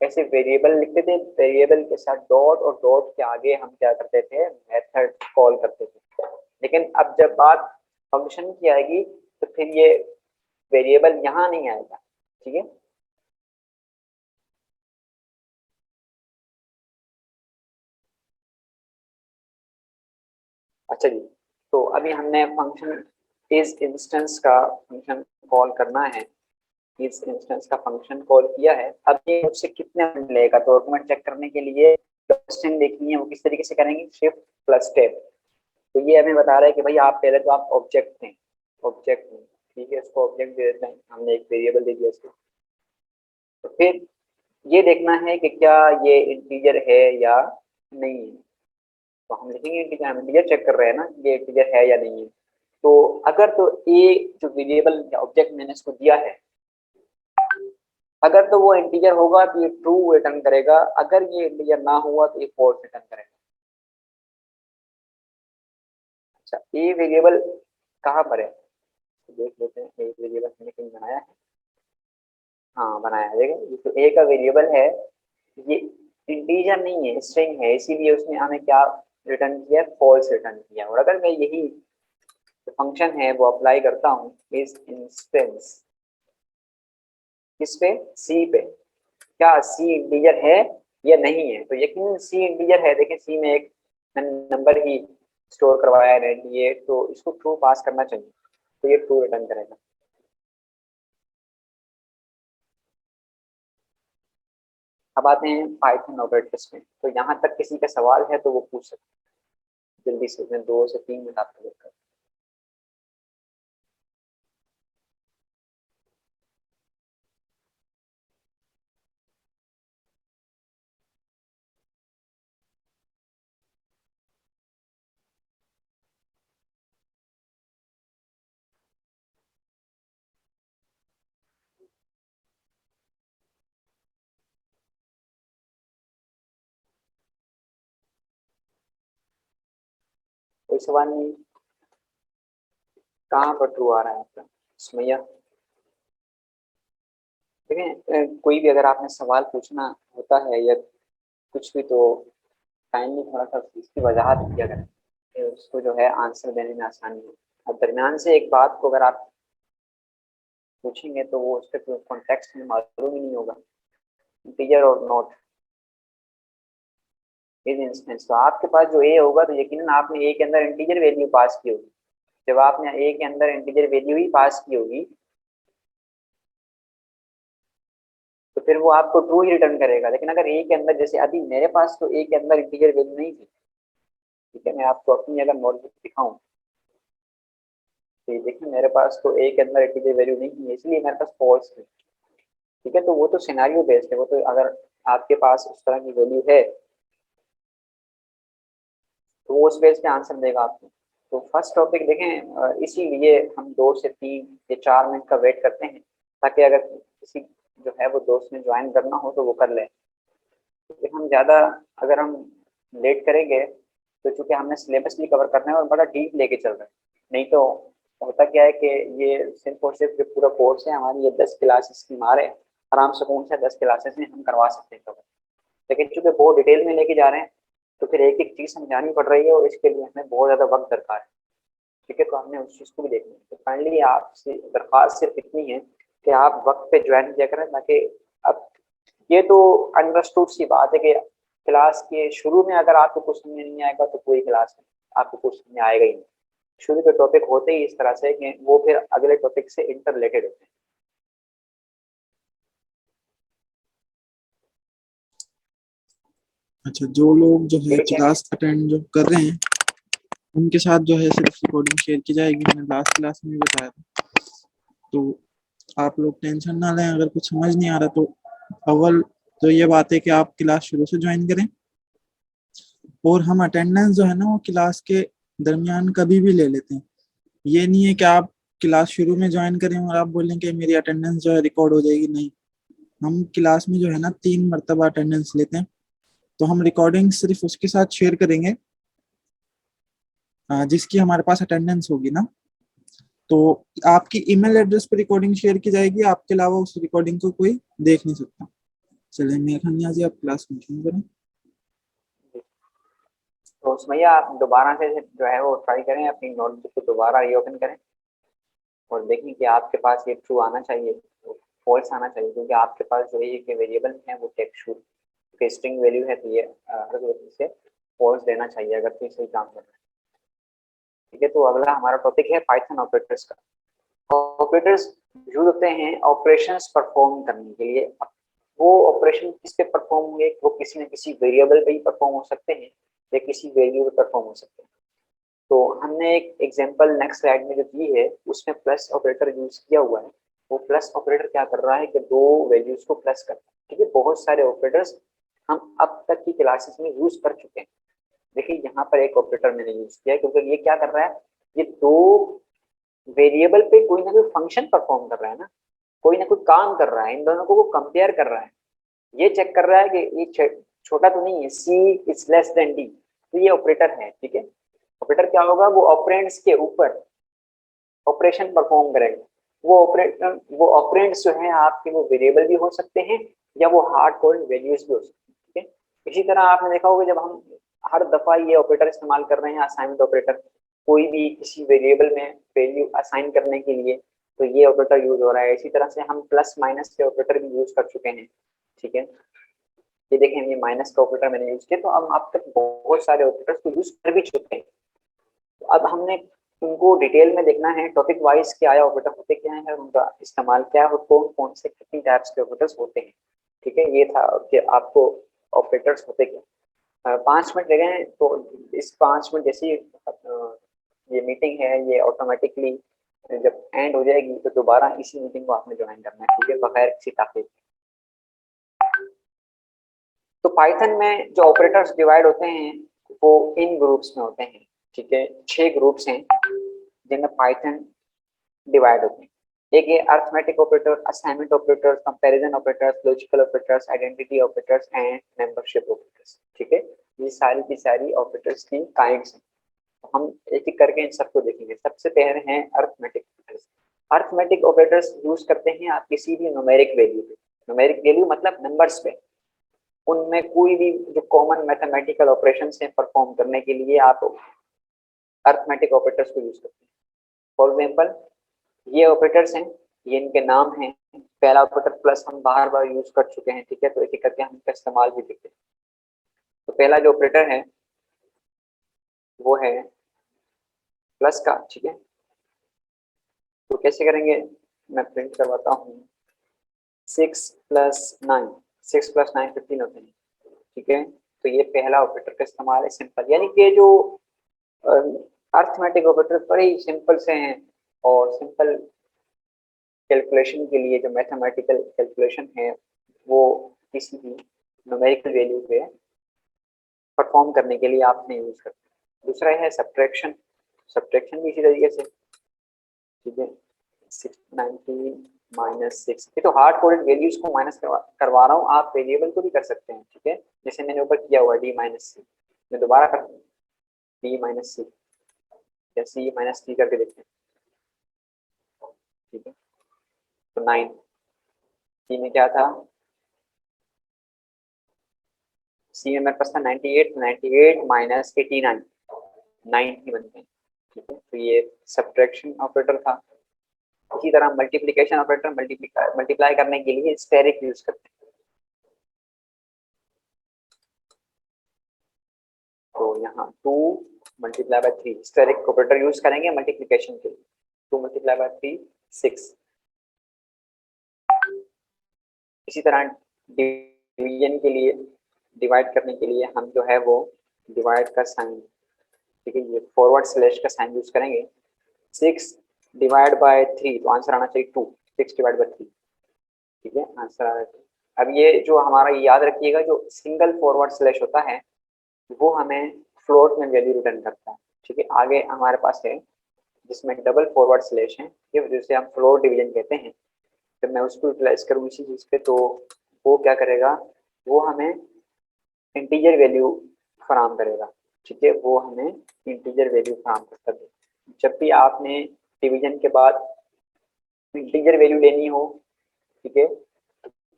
Speaker 1: ऐसे वेरिएबल लिखते थे, वेरिएबल के साथ डॉट और डॉट के आगे हम क्या करते थे, मेथड कॉल करते थे। लेकिन अब जब बात फंक्शन की आएगी तो फिर ये वेरिएबल यहाँ नहीं आएगा, ठीक है। अच्छा जी, तो अभी हमने फंक्शन इस इंस्टेंस का फंक्शन कॉल करना है, इस इंस्टेंस का फंक्शन कॉल किया है। अब ये मुझसे कितने मिनट लेगा, तो डॉक्यूमेंट चेक करने के लिए क्वेश्चन देखनी है वो किस तरीके से करेंगे, शिफ्ट प्लस टैब। तो ये हमें बता रहा है कि भाई आप पहले तो आप ऑब्जेक्ट हैं, ऑब्जेक्ट में, ठीक है, इसको ऑब्जेक्ट दे देते हैं, हमने एक वेरिएबल दे दिया इसको। तो फिर ये देखना है कि क्या ये इंटीजर है या नहीं है। तो हम लिखेंगे इंटीजर, हम इंटीजर चेक कर रहे हैं ना, ये इंटीजर है या नहीं है। तो अगर तो ए जो वेरिएबल या ऑब्जेक्ट मैंने इसको दिया है, अगर तो वो इंटीजर होगा तो ये ट्रू रिटर्न करेगा, अगर ये इंटीजर ना हुआ तो ये फॉल्स रिटर्न करेगा। अच्छा, ए वेरिएबल कहाँ पर है, तो देख लेते हैं। ए वेरिएबल मैंने कहीं बनाया है, हाँ बनाया है, देखो ये तो ए का वेरिएबल है, ये इंटीजर नहीं है, स्ट्रिंग है, इसीलिए उसने हमें क्या रिटर्न किया, फॉल्स रिटर्न किया। और अगर मैं यही जो फंक्शन है वो अप्लाई करता हूँ इस इंस्टेंस, किस पे, सी पे, क्या सी इंटीजर है या नहीं है। तो यकीन सी इंटीजर है, देखिए सी में एक नंबर ही स्टोर करवाया है ये, तो इसको ट्रू पास करना चाहिए, तो ये ट्रू रिटर्न करेगा। अब आते हैं पाइथन ऑपरेटर्स में, तो यहाँ तक किसी का सवाल है तो वो पूछ सकते हैं जल्दी से, मैं 2 से 3 मिनट आपको देता हूँ। कोई सवाल नहीं, कहाँ पर ट्रू आ रहा है आपका सुमैया। देखें कोई भी अगर आपने सवाल पूछना होता है या कुछ भी, तो काइंडली थोड़ा सा इसकी वजाहत किया करें, कि उसको जो है आंसर देने में आसानी हो। अब दरमियान से एक बात को अगर आप पूछेंगे तो वो उसके कॉन्टेक्स्ट में मालूम ही नहीं होगा, इंटीजर और नॉट इस इंस्टेंस। तो आपके पास जो ए होगा तो यकीनन आपने ए के अंदर इंटीजर वैल्यू पास की होगी। जब आपने ए के अंदर इंटीजर वैल्यू ही पास की होगी तो फिर वो आपको ट्रू ही रिटर्न करेगा। लेकिन अगर ए के अंदर, जैसे अभी मेरे पास तो ए के अंदर इंटीजर वैल्यू नहीं थी, ठीक है, मैं आपको अपनी अगर नोटबुक दिखाऊं तो ये देखिए मेरे पास तो ए के अंदर इंटीजर वैल्यू नहीं है, इसलिए मेरे पास फॉल्स है। ठीक है, तो वो तो सिनेरियो बेस्ड है, वो तो अगर आपके पास उस तरह की वैल्यू है तो वो उस बेस पे आंसर देगा आपको। तो फर्स्ट टॉपिक देखें, इसीलिए हम 2 से 3 या 4 मिनट का वेट करते हैं, ताकि अगर किसी जो है वो दोस्त ने ज्वाइन करना हो तो वो कर ले। क्योंकि हम ज़्यादा अगर हम लेट करेंगे तो चूंकि हमने सिलेबस भी कवर करना है और बड़ा डीप लेके चल रहे हैं, नहीं तो होता क्या है कि ये सिर्फ और सिर्फ जो पूरा कोर्स है हमारी, ये 10 क्लासेस की मार है, आराम से कौन सा 10 क्लासेस में हम करवा सकते हैं कवर। लेकिन चूंकि बहुत डिटेल में लेके जा रहे हैं तो फिर एक एक चीज़ समझानी पड़ रही है और इसके लिए हमें बहुत ज़्यादा वक्त दरकार है। ठीक है, तो हमने उस चीज़ को भी देखना है। तो फाइनली आपसे दरख्वास्त सिर्फ इतनी है कि आप वक्त पे ज्वाइन किया करें, ताकि अब ये तो अंडरस्टूड सी बात है कि क्लास के शुरू में अगर आपको कुछ समझ नहीं आएगा तो पूरी क्लास में आपको कुछ समझ आएगा ही नहीं। शुरू के टॉपिक होते ही इस तरह से कि वो फिर अगले टॉपिक से इंटर रिलेटेड होते हैं।
Speaker 2: अच्छा, जो लोग जो है
Speaker 1: ठीक है,
Speaker 2: क्लास अटेंड जो कर रहे हैं उनके साथ जो है सिर्फ रिकॉर्डिंग शेयर की जाएगी, मैंने लास्ट क्लास में भी बताया था। तो आप लोग टेंशन ना लें, अगर कुछ समझ नहीं आ रहा तो अव्वल तो ये बात है कि आप क्लास शुरू से ज्वाइन करें, और हम अटेंडेंस जो है ना वो क्लास के दरमियान कभी भी ले लेते हैं। ये नहीं है कि आप क्लास शुरू में ज्वाइन करें और आप बोलें कि मेरी अटेंडेंस जो है रिकॉर्ड हो जाएगी, नहीं। हम क्लास में जो है ना 3 मरतबा अटेंडेंस लेते हैं, तो हम रिकॉर्डिंग सिर्फ उसके साथ शेयर करेंगे जिसकी हमारे पास अटेंडेंस होगी ना। तो आपकी ईमेल एड्रेस पे रिकॉर्डिंग शेयर की जाएगी, आपके अलावा उस रिकॉर्डिंग को कोई देख नहीं सकता। चलिए मेघा निया जी, आप क्लास कंटिन्यू करें।
Speaker 1: तो उसमें आप दोबारा से जो है वो ट्राई करें, अपनी नोटबुक को दोबारा रीओपन करें और देखें कि आपके पास ये ट्रू आना चाहिए, फॉल्स आना चाहिए, क्योंकि आपके पास जो है ये वेरिएबल है वो टेक्स्ट शुरू स्ट्रिंग वैल्यू है, तो ये हर वजह से फॉल्स देना चाहिए अगर तो सही काम कर रहा है। ठीक है, तो अगला हमारा टॉपिक है पाइथन ऑपरेटर्स का। ऑपरेटर्स यूज होते हैं ऑपरेशंस परफॉर्म करने के लिए। वो ऑपरेशन किस पे परफॉर्म होंगे, वो किसी न किसी वेरिएबल पे ही परफॉर्म हो सकते हैं या किसी वैल्यू पे परफॉर्म हो सकते हैं। तो हमने एक एग्जांपल नेक्स्ट स्लाइड में जो दी है उसमें प्लस ऑपरेटर यूज किया हुआ है। वो प्लस ऑपरेटर क्या कर रहा है कि दो वैल्यूज को प्लस करता है। ठीक है, बहुत सारे ऑपरेटर्स हम अब तक की क्लासेस में यूज कर चुके हैं। देखिए यहाँ पर एक ऑपरेटर मैंने यूज किया है क्योंकि ये क्या कर रहा है, ये दो वेरिएबल पे कोई ना कोई फंक्शन परफॉर्म कर रहा है ना, कोई ना कोई काम कर रहा है, इन दोनों को वो कंपेयर कर रहा है। ये चेक कर रहा है कि ये छोटा तो नहीं है, सी इज लेस देन डी, तो ये ऑपरेटर है। ठीक है, ऑपरेटर क्या होगा, वो ऑपरेंड्स के ऊपर ऑपरेशन परफॉर्म करेगा। वो ऑपरेंड्स जो है आपके वो वेरिएबल भी हो सकते हैं या वो हार्ड कोड वैल्यूज भी हो सकते हैं। ठीक है, इसी तरह आपने देखा होगा जब हम हर दफा ये ऑपरेटर इस्तेमाल कर रहे हैं, असाइनमेंट ऑपरेटर, कोई भी किसी वेरिएबल में वैल्यू असाइन करने के लिए, तो ये ऑपरेटर यूज हो रहा है। इसी तरह से हम प्लस माइनस के ऑपरेटर भी यूज कर चुके हैं। ठीक है, ये देखें, ये माइनस का ऑपरेटर मैंने यूज किया, तो हम अब तक बहुत सारे ऑपरेटर्स को यूज कर भी चुके हैं। तो अब हमने उनको डिटेल में देखना है, टॉपिक वाइज क्या आया, ऑपरेटर होते क्या है, उनका इस्तेमाल क्या है, कौन कौन से कितनी टाइप्स के ऑपरेटर्स होते हैं। ठीक है, ये था कि आपको ऑपरेटर्स होते क्या। 5 मिनट लगे हैं, तो इस 5 मिनट जैसी ये मीटिंग है ये ऑटोमेटिकली जब एंड हो जाएगी तो दोबारा इसी मीटिंग को आपने ज्वाइन करना है। ठीक है, बगैर किसी ताकीद। तो पाइथन में जो ऑपरेटर्स डिवाइड होते हैं वो इन ग्रुप्स में होते हैं। ठीक है, 6 ग्रुप्स हैं जिनमें पाइथन डिवाइड होते हैं। एक है arithmetic operator, assignment operators, comparison operators, logical operators, identity operators and membership operators. ठीक है, ये सारी की सारी ऑपरेटर्स की काइंड्स हैं। तो हम एक एक करके इन सबको देखेंगे। सबसे पहले हैं arithmetic operators. Arithmetic operators use करते हैं आप किसी भी न्यूमेरिक वैल्यू पे, न्यूमेरिक वैल्यू मतलब नंबर्स पे, उनमें कोई भी जो कॉमन मैथमेटिकल ऑपरेशन है परफॉर्म करने के लिए आप अर्थमेटिक ऑपरेटर्स को यूज करते हैं। फॉर एग्जाम्पल ये ऑपरेटर्स हैं, ये इनके नाम हैं। पहला ऑपरेटर प्लस हम बार बार यूज कर चुके हैं। ठीक है, तो एक एक करके हम इसका इस्तेमाल भी देखते हैं। तो पहला जो ऑपरेटर है वो है प्लस का। ठीक है, तो कैसे करेंगे, मैं प्रिंट करवाता हूँ। 6 + 9, 6 + 9 15 होते हैं। ठीक है, तो ये पहला ऑपरेटर का इस्तेमाल है, सिंपल। यानी कि जो अर्थमेटिक ऑपरेटर बड़े ही सिंपल से हैं और सिंपल कैलकुलेशन के लिए, जो मैथमेटिकल कैलकुलेशन है वो किसी भी न्यूमेरिकल वैल्यू पे परफॉर्म करने के लिए आपने यूज करते हैं। दूसरा है सब्ट्रैक्शन। सब्ट्रैक्शन भी इसी तरीके से। ठीक है, 619 - 6, ये तो हार्ड कोडेड वैल्यूज को माइनस करवा रहा हूँ, आप वेरिएबल को भी कर सकते हैं। ठीक है, जैसे मैंने ऊपर किया हुआ D - C, मैं दोबारा कर D - C या C - D करके देखते हैं। ठीक है, तो 9 सी में क्या था, सी में मेरे पास था 98, 98 - 89, 90 बनते हैं। ठीक है, तो ये सब्ट्रैक्शन ऑपरेटर था। इसी तरह मल्टीप्लिकेशन ऑपरेटर, मल्टीप्लाई करने के लिए स्टेरिक यूज करते हैं। तो यहाँ 2 × 3 स्टेरिक ऑपरेटर यूज करेंगे मल्टीप्लिकेशन के लिए। 2 × 3 6। इसी तरह डिवीजन के लिए, डिवाइड करने के लिए हम जो है वो डिवाइड का साइन, ठीक है, ये फॉरवर्ड स्लैश का साइन यूज करेंगे। 6/3, तो आंसर आना चाहिए 2। 6/3। ठीक है, आंसर आ रहा है। अब ये जो हमारा, याद रखिएगा, जो सिंगल फॉरवर्ड स्लैश होता है वो हमें फ्लोट में वैल्यू रिटर्न करता है। ठीक है, आगे हमारे पास है जिसमें डबल फॉरवर्ड स्लैश है, जिसे हम फ्लोट डिवीजन कहते हैं। जब मैं उसको यूटिलाइज करूँ इसी चीज़ पे, तो वो क्या करेगा, वो हमें इंटीजर वैल्यू फराम करेगा। ठीक है, वो हमें इंटीजर वैल्यू फराम करता है। जब भी आपने डिवीजन के बाद इंटीजर वैल्यू लेनी हो, ठीक है,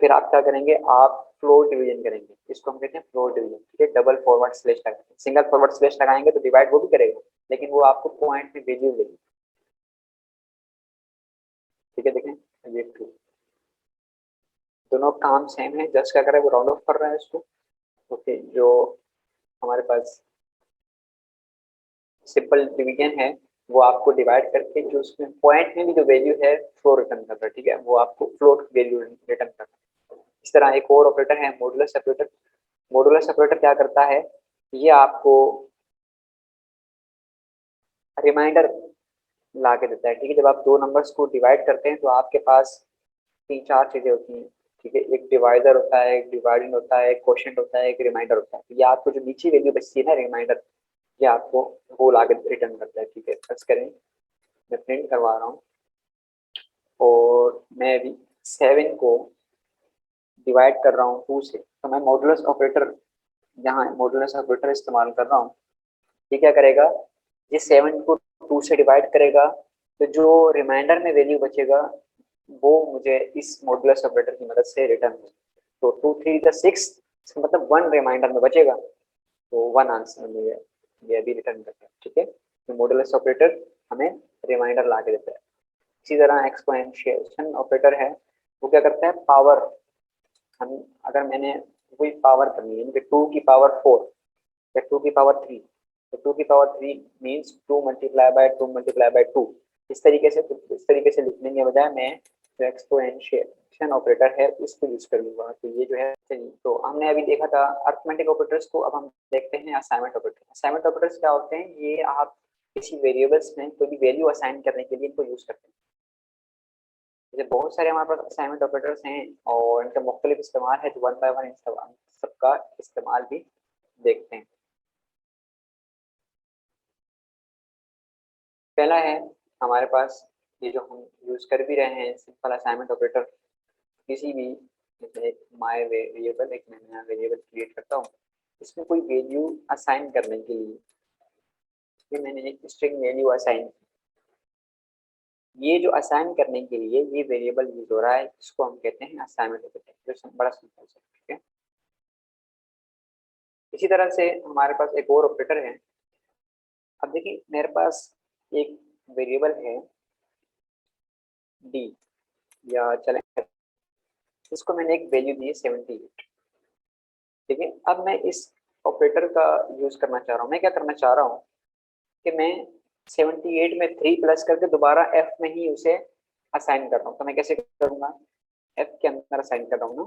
Speaker 1: फिर आप क्या करेंगे, आप फ्लोट डिवीजन करेंगे। इसको हम कहते हैं फ्लोट डिवीजन। ठीक है, डबल फॉरवर्ड स्लैश लगाएंगे, सिंगल फॉरवर्ड स्लैश लगाएंगे तो डिवाइड वो भी करेगा, लेकिन वो आपको पॉइंट में वैल्यू देगी। ठीक है, देखें ये ट्रू, दोनों काम सेम है। जस्ट क्या कर रहा है, वो राउंड ऑफ कर रहा है इसको। ओके, जो हमारे पास सिंपल डिवीजन है, वो आपको डिवाइड करके जो उसमें पॉइंट में भी जो वैल्यू है फ्लोट रिटर्न कर रहा है, ठीक है, वो आपको फ्लोट वैल्यू रिटर्न कर रहा है। इस तरह एक और ऑपरेटर है मॉडुलस ऑपरेटर। मॉडुलस ऑपरेटर क्या करता है, ये आपको रिमाइंडर ला के देता है, ठीक है। जब आप दो नंबर्स को डिवाइड करते हैं तो आपके पास तीन चार चीजें होती हैं, ठीक है। एक डिवाइडर होता है, एक डिवाइडेंड होता है, एक क्वोशिएंट होता है, एक रिमाइंडर होता है। तो ये आपको जो नीचे वैल्यू बचती है ना रिमाइंडर, ये आपको वो ला के रिटर्न करता है, ठीक है। फर्ज करें मैं प्रिंट करवा रहा हूँ और मैं अभी 7 को डिवाइड कर रहा हूँ 2 से, तो मैं मॉडुलस ऑपरेटर, यहाँ मॉडुलस ऑपरेटर इस्तेमाल कर रहा हूँ। ये क्या करेगा, ये 7 को 2 से डिवाइड करेगा, तो जो रिमाइंडर में वैल्यू बचेगा वो मुझे इस मॉडुलस ऑपरेटर की मदद से रिटर्न हो। तो 2 3 द 6, इसका मतलब 1 रिमाइंडर में बचेगा, तो 1 आंसर में ये अभी रिटर्न करता है, ठीक है। तो मॉडुलस ऑपरेटर हमें रिमाइंडर ला के देता है। इसी तरह एक्सपोनेंशिएशन ऑपरेटर है, वो क्या करता है, पावर, हम अगर मैंने कोई पावर करनी है, 2 की पावर 4 या 2 की पावर 3, तो 2 की power 3 means 2 multiply by 2 multiply by 2। इस तरीके से लिखने के बजाय मैं जो एक्सपोनेंशिएशन ऑपरेटर है उसको यूज कर लूंगा। तो ये जो है, चलिए, तो हमने अभी देखा था अरिथमेटिक ऑपरेटर्स को, अब हम देखते हैं असाइनमेंट ऑपरेटर। असाइनमेंट ऑपरेटर्स क्या होते हैं, ये आप किसी वेरिएबल्स में कोई भी वैल्यू असाइन करने के लिए इनको यूज करते हैं। जैसे बहुत सारे हमारे पास असाइनमेंट ऑपरेटर्स हैं और इनका मुख्तलिफ इस्तेमाल है, तो वन बाय वन सबका इस्तेमाल भी देखते हैं। पहला है हमारे पास ये जो हम यूज कर भी रहे हैं, सिंपल असाइनमेंट ऑपरेटर। किसी भी, जैसे एक माय वेरिएबल, एक मैं नया वेरिएबल क्रिएट करता हूँ, इसमें कोई वैल्यू असाइन करने के लिए ये मैंने एक स्ट्रिंग वैल्यू असाइन, ये जो असाइन करने के लिए ये वेरिएबल यूज हो रहा है, इसको हम कहते हैं असाइनमेंट ऑपरेटर, जो बड़ा सिंपल है, ठीक है। इसी तरह से हमारे पास एक और ऑपरेटर है। अब देखिए मेरे पास एक वेरिएबल है डी, या चले इसको मैंने एक वैल्यू दी है 78, ठीक है। अब मैं इस ऑपरेटर का यूज करना चाह रहा हूँ। मैं क्या करना चाह रहा हूँ कि मैं 78 में 3 प्लस करके दोबारा एफ में ही उसे असाइन कर रहा हूँ। तो मैं कैसे करूँगा, एफ के अंदर असाइन कर रहा हूँ ना,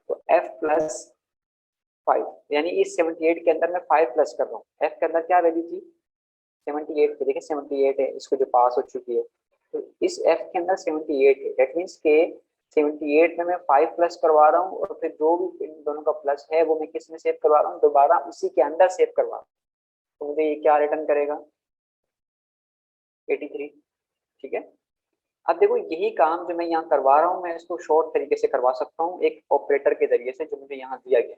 Speaker 1: तो एफ प्लस 5, यानी इस 78 के अंदर मैं 5 प्लस कर रहा हूँ। एफ के अंदर क्या वैल्यू थी, 78 की, देखिए 78 है, इसको जो पास हो चुकी है, तो इस एफ के अंदर 78 है। दैट मीन्स के 78 में मैं 5 प्लस करवा रहा हूँ, और फिर जो भी इन दोनों का प्लस है वो मैं किस में सेव करवा रहा हूँ, दोबारा उसी के अंदर सेव करवा रहा हूँ। तो मुझे ये क्या रिटर्न करेगा, 83, ठीक है। अब देखो यही काम जो मैं यहाँ करवा रहा हूँ, मैं इसको शॉर्ट तरीके से करवा सकता हूँ एक ऑपरेटर के जरिए से, जो मुझे यहाँ दिया गया,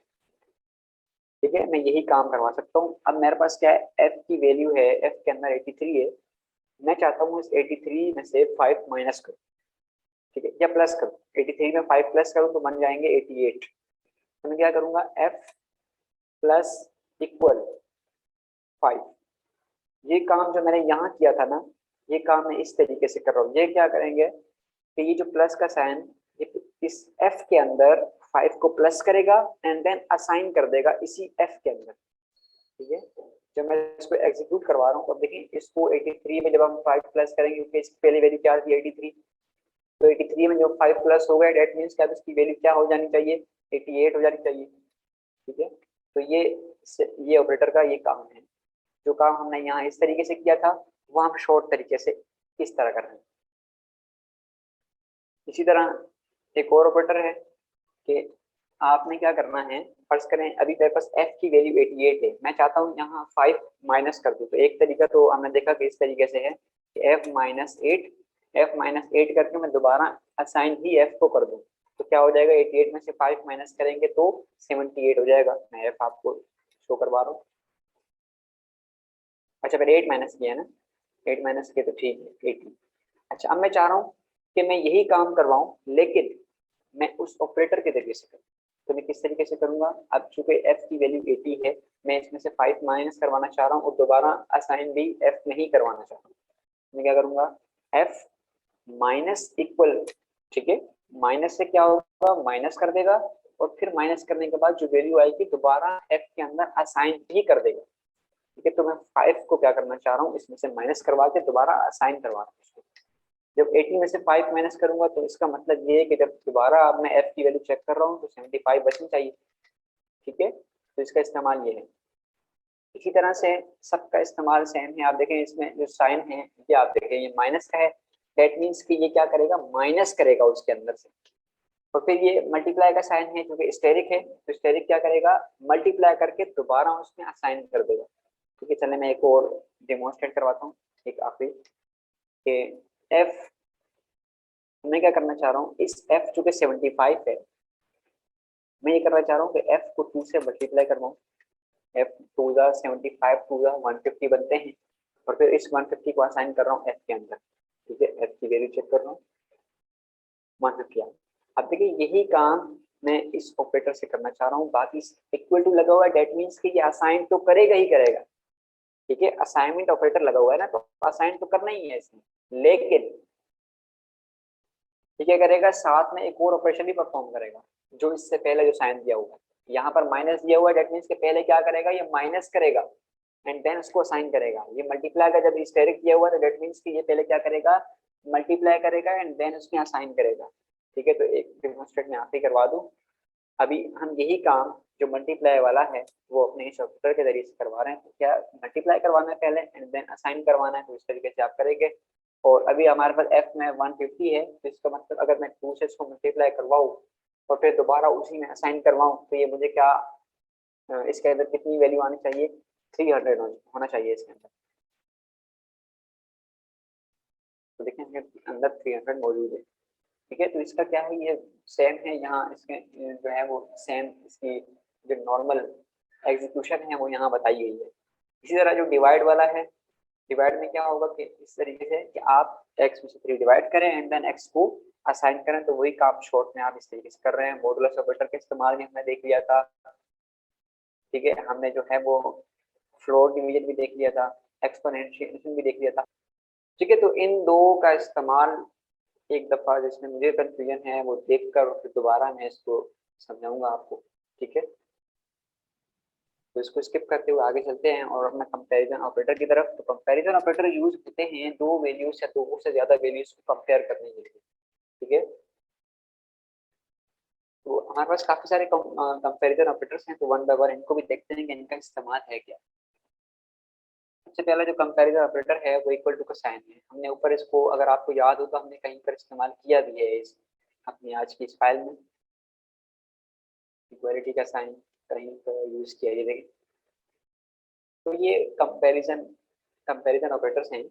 Speaker 1: ठीक है। मैं यही काम करवा सकता हूँ। अब मेरे पास क्या है, एफ की वैल्यू है, एफ के अंदर 83 है, मैं चाहता हूँ इस 83 में से 5 माइनस करूँ, ठीक है, या प्लस करूँ। 83 में 5 प्लस करूँ तो बन जाएंगे 88। तो मैं क्या करूँगा, एफ प्लस इक्वल 5। ये काम जो मैंने यहाँ किया था ना, ये काम मैं इस तरीके से कर रहा हूँ। ये क्या करेंगे कि ये जो प्लस का साइन इस एफ के अंदर 5 को प्लस करेगा एंड देन असाइन कर देगा इसी एफ के अंदर, ठीक है। जब मैं इसको एग्जीक्यूट करवा रहा हूँ, तो देखिए इसको 83 में जब हम 5 प्लस करेंगे, क्योंकि इसकी पहली वैल्यू क्या थी 83, तो 83 में जब 5 प्लस हो गया, डेट मीन्स क्या, इसकी वैल्यू क्या हो जानी चाहिए, 88 हो जानी चाहिए, ठीक है। तो ये ऑपरेटर का ये काम है। जो काम हमने यहाँ इस तरीके से किया था, वो हम शॉर्ट तरीके से इस तरह कर रहे हैं। इसी तरह एक और ऑपरेटर है कि आपने क्या करना है, फर्ज करें अभी मेरे पास f की वैल्यू 88 है, मैं चाहता हूँ यहाँ 5 माइनस कर दूँ। तो एक तरीका तो हमने देखा कि इस तरीके से है कि f माइनस 8 करके मैं दोबारा असाइन ही f को कर दूँ, तो क्या हो जाएगा, 88 में से 5 माइनस करेंगे तो 78 हो जाएगा। मैं f आपको शो करवा रहा हूँ। अच्छा फिर 8 माइनस किया ना, 8 माइनस किया तो ठीक है 80। अच्छा अब मैं चाह रहा हूँ कि मैं यही काम करवाऊँ, लेकिन मैं उस ऑपरेटर के जरिए से करूँ। तो मैं किस तरीके से करूंगा, अब चूंकि f की वैल्यू 80 है, मैं इसमें से 5 माइनस करवाना चाह रहा हूँ और दोबारा असाइन भी f में ही करवाना चाह रहा हूँ। मैं क्या करूंगा, f माइनस इक्वल, ठीक है, माइनस से क्या होगा, माइनस कर देगा, और फिर माइनस करने के बाद जो वैल्यू आएगी दोबारा f के अंदर असाइन भी कर देगा। ठीक है। तो मैं 5 को क्या करना चाह रहा हूँ, इसमें से माइनस करवा के दोबारा असाइन करवा रहा हूँ इसको। जब 80 में से 5 माइनस करूंगा तो इसका मतलब ये है कि जब दोबारा अब मैं f की वैल्यू चेक कर रहा हूँ तो 75 बचनी चाहिए। ठीक है, तो इसका इस्तेमाल ये है। इसी तरह से सबका इस्तेमाल सेम है। आप देखें इसमें जो साइन है ये आप देखें ये माइनस का है, दैट मीन्स कि ये क्या करेगा, माइनस करेगा उसके अंदर से। और फिर ये मल्टीप्लाई का साइन है क्योंकि स्टेरिक है, तो स्टेरिक क्या करेगा, मल्टीप्लाई करके दोबारा उसमें असाइन कर देगा। ठीक है, चलिए मैं एक और डेमोन्स्ट्रेट करवाता हूँ। एक आखिरी कि एफ, मैं क्या करना चाह रहा हूँ, इस एफ चूंकि 75 है, मैं ये करना चाह रहा हूँ कि एफ को 2 से मल्टीप्लाई करवाऊँ। एफ 2 जा 75, 2 जा 150 बनते हैं, और फिर इस 150 को असाइन कर रहा हूँ एफ के अंदर। ठीक है, एफ की वैल्यू चेक कर रहा हूँ 150। अब देखिए यही काम मैं इस ऑपरेटर से करना चाह रहा हूँ। बाकी इक्वल टू लगा हुआ है, डेट मीन्स कि ये असाइन तो करेगा ही करेगा। ठीक है, असाइनमेंट ऑपरेटर लगा हुआ है ना, तो असाइन तो करना ही है इसमें, लेकिन ये क्या करेगा, साथ में एक और ऑपरेशन भी परफॉर्म करेगा जो इससे पहले जो साइन दिया हुआ है। यहाँ पर माइनस दिया हुआ है, डेट मीन्स के पहले क्या करेगा, ये माइनस करेगा एंड देन उसको असाइन करेगा। ये मल्टीप्लाई का जब स्टेरिक दिया हुआ है तो डेट मीन्स कि ये पहले क्या करेगा, मल्टीप्लाई करेगा एंड देन उसमें असाइन करेगा। ठीक है, तो एक डेमोन्स्ट्रेट में आप ही करवा दूं। अभी हम यही काम जो मल्टीप्लाई वाला है वो अपने इस ऑपरेटर के जरिए से करवा रहे हैं। तो क्या मल्टीप्लाई करवाना है पहले एंड देन असाइन करवाना है, तो इस तरीके से आप करेंगे। और अभी हमारे पास f में 150 है, तो इसका मतलब अगर मैं 2 से इसको मल्टीप्लाई करवाऊँ और फिर दोबारा उसी में असाइन करवाऊँ तो ये मुझे क्या, इसके अंदर कितनी वैल्यू आनी चाहिए, 300 होना चाहिए इसके अंदर। तो देखें इसके अंदर 300 मौजूद है। ठीक है, तो इसका क्या है, ये सेम है यहाँ इसके जो है वो सेम इसकी जो नॉर्मल एग्जीक्यूशन है वो यहाँ बताई गई है। इसी तरह जो डिवाइड वाला है, डिवाइड में क्या होगा कि इस तरीके से कि आप x में से 3 डिवाइड करें एंड देन x को असाइन करें, तो वही काम शॉर्ट में आप इस तरीके से कर रहे हैं। मॉडुलस ऑपरेटर के इस्तेमाल में हमने देख लिया था। ठीक है, हमने जो है वो फ्लोर डिवीजन भी देख लिया था, एक्सपोनेंशियल भी देख लिया था। ठीक है, तो इन दो का इस्तेमाल एक दफा जिसमें मुझे कंफ्यूजन है वो देखकर और फिर दोबारा मैं इसको समझाऊंगा आपको। ठीक है, तो इसको स्किप करते हुए आगे चलते हैं और अपना कंपैरिजन ऑपरेटर की तरफ। तो कंपैरिजन ऑपरेटर यूज होते हैं दो वैल्यूज या दो से ज्यादा वैल्यूज को कंपेयर करने के लिए। ठीक है, तो हमारे पास काफी सारे कंपैरिजन ऑपरेटर्स हैं, तो वन बाय वन इनको भी देखते हैं कि इनका इस्तेमाल है क्या। सबसे पहला जो कंपैरिजन ऑपरेटर है वो इक्वल टू का साइन है। हमने ऊपर इसको, अगर आपको याद हो तो हमने कहीं पर इस्तेमाल किया भी है इस अपनी आज की इस फाइल में, इक्वालिटी का साइन कहीं पर यूज किया। ये देखिए, तो ये कंपैरिजन ऑपरेटर्स हैं।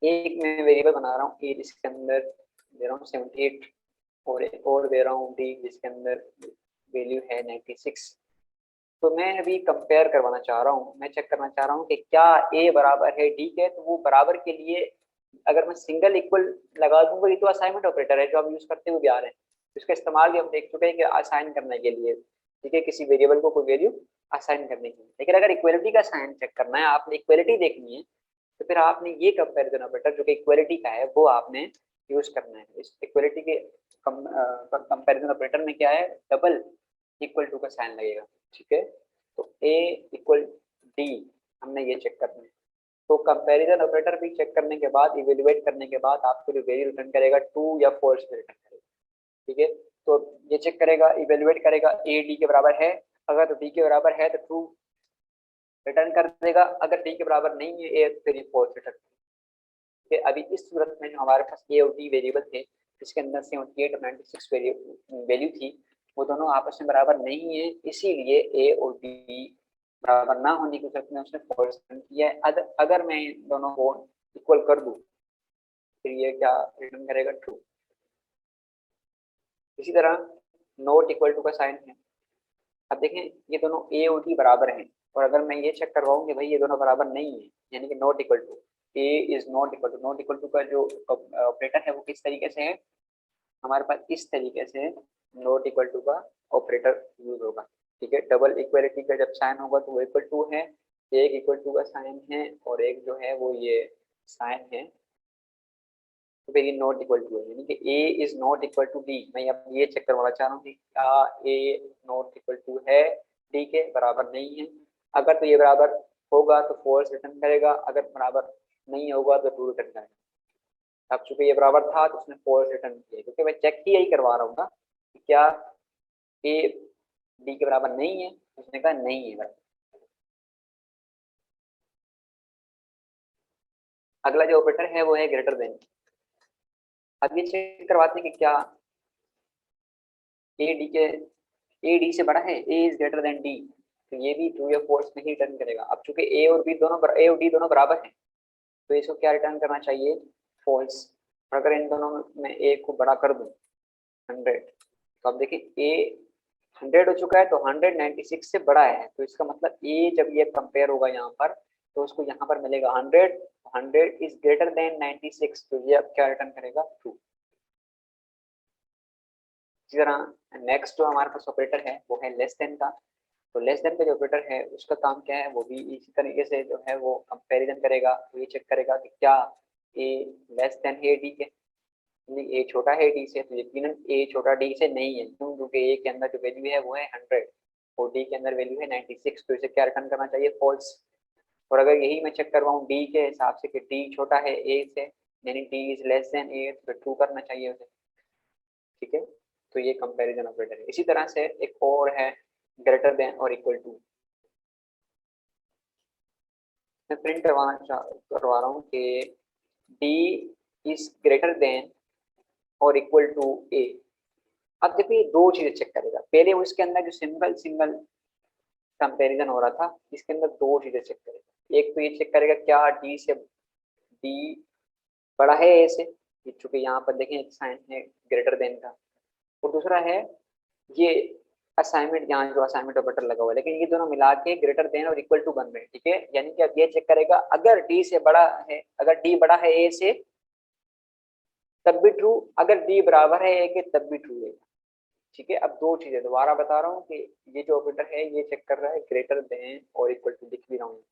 Speaker 1: एक मैं वेरिएबल बना रहा हूँ ए जिसके अंदर दे रहा हूँ 78 और एक और दे रहा हूँ डी जिसके अंदर वैल्यू है 96। तो मैं अभी कंपेयर करवाना चाह रहा हूँ, मैं चेक करना चाह रहा हूँ कि क्या ए बराबर है डी के। तो वो बराबर के लिए अगर मैं सिंगल इक्वल लगा दूंगा, ये तो असाइनमेंट ऑपरेटर है जो हम यूज करते हुए भी आ रहे हैं, इसका इस्तेमाल भी हम देख चुके हैं कि असाइन करने के लिए। ठीक है, किसी वेरिएबल को कोई वैल्यू असाइन करने के लिए। लेकिन अगर इक्वलिटी का साइन चेक करना है, आपने इक्वलिटी देखनी है, तो फिर आपने ये कंपैरिजन ऑपरेटर जो कि इक्वलिटी का है वो आपने यूज करना है। इस इक्वलिटी के कंपैरिजन ऑपरेटर में क्या है, डबल इक्वल टू का साइन लगेगा। ठीक है, तो ए इक्वल डी हमने ये चेक करना है। तो कंपैरिजन ऑपरेटर भी चेक करने के बाद, इवेल्युएट करने के बाद आपको जो वैल्यू रिटर्न करेगा ट्रू या फॉल्स में रिटर्न करेगा। ठीक है, तो ये चेक करेगा, इवेल्युएट करेगा, ए डी के बराबर है, अगर तो डी के बराबर है तो ट्रू रिटर्न कर देगा, अगर डी के बराबर नहीं है ए फिर फॉल्स रिटर्न। ठीक है, अभी इस सूरत में जो हमारे पास ए और डी वेरिएबल थे जिसके अंदर 78 और 96 वैल्यू थी, वो दोनों आपस में बराबर नहीं है, इसीलिए ए और डी बराबर ना होने की सूरत में उसने फॉल्स रिटर्न किया है। अगर मैं दोनों को इक्वल कर दूं फिर ये क्या रिटर्न करेगा, ट्रू। इसी तरह नॉट इक्वल टू का साइन है। अब देखें ये दोनों ए और डी बराबर हैं, और अगर मैं ये चेक करवाऊँ कि भाई ये दोनों बराबर नहीं है, यानी कि not equal to, a is not equal to, not equal to का जो ऑपरेटर है वो किस तरीके से है, हमारे पास इस तरीके से नॉट इक्वल टू का ऑपरेटर यूज होगा। ठीक है, डबल इक्वलिटी का जब साइन होगा तो वो इक्वल टू है, एक इक्वल टू का साइन है और एक जो है वो ये साइन है, तो फिर ये नॉट इक्वल टू है, यानी कि A is not equal to D. मैं अब ये चेक करवाना चाह रहा हूँ कि क्या ए नॉट इक्वल टू है डी के बराबर नहीं है। अगर तो ये बराबर होगा तो फॉल्स रिटर्न करेगा, अगर बराबर नहीं होगा तो ट्रू रिटर्न करेगा। अब चूंकि ये बराबर था तो उसने फॉल्स रिटर्न किया, क्योंकि मैं चेक ही यही करवा रहा हूँ ना कि क्या ए डी के बराबर नहीं है, उसने कहा नहीं है बराबर। अगला जो ऑपरेटर है वो है ग्रेटर देन। अब ये चेक करवाते हैं कि क्या ए डी से बड़ा है, ए इज ग्रेटर देन डी, तो ये भी ट्रू या फॉल्स नहीं रिटर्न करेगा। अब चूंकि ए और डी दोनों बराबर हैं तो इसको क्या रिटर्न करना चाहिए, फॉल्स। और अगर इन दोनों में ए को बड़ा कर दूं 100, तो अब देखिए ए 100 हो चुका है तो 196 से बड़ा है, तो इसका मतलब ए जब ये कंपेयर होगा यहाँ पर तो उसको यहाँ पर मिलेगा 100, 100 इज ग्रेटर देन 96, तो ये अब क्या रिटर्न करेगा, ट्रू। इसी तरह नेक्स्ट जो हमारे पास ऑपरेटर है वो है लेस देन का। तो लेस देन का जो ऑपरेटर है उसका काम क्या है, वो भी इसी तरीके से जो है वो कंपैरिजन करेगा, तो ये चेक करेगा कि क्या ए लेस देन है डी के, ए छोटा है डी से, तो यकीनन ए छोटा डी से नहीं है, क्यों, क्योंकि ए के अंदर जो वैल्यू है वो है 100 और डी के अंदर वैल्यू है 96, तो इसे क्या रिटर्न करना चाहिए, फॉल्स। और अगर यही मैं चेक करवाऊँ डी के हिसाब से कि डी छोटा है ए से, यानी डी इज लेस देन ए, तो ट्रू करना चाहिए उसे, ठीक है। तो ये कंपैरिजन ऑपरेटर है। इसी तरह से एक और है ग्रेटर देन और इक्वल टू। मैं प्रिंट करवा रहा हूँ कि डी इज ग्रेटर देन और इक्वल टू ए। अब देखिए दो चीजें चेक करेगा, पहले वो इसके अंदर जो सिंगल सिंगल कंपैरिजन हो रहा था इसके अंदर दो चीजें चेक करेगा। एक तो ये चेक करेगा क्या डी बड़ा है ए से, चूंकि यहाँ पर देखें एक साइन है ग्रेटर देन का, और दूसरा है ये असाइनमेंट, यहाँ जो असाइनमेंट ऑपरेटर लगा हुआ है, लेकिन ये दोनों मिला के ग्रेटर देन और इक्वल टू बन रहे हैं, ठीक है। यानी कि अब ये चेक करेगा अगर डी से बड़ा है, अगर डी बड़ा है ए से तब भी ट्रू, अगर डी बराबर है ए के तब भी ट्रू रहेगा, ठीक है। अब दो चीजें दोबारा बता रहा हूँ कि ये जो ऑपरेटर है ये चेक कर रहा है ग्रेटर देन और इक्वल टू, लिख भी रहा हूँ,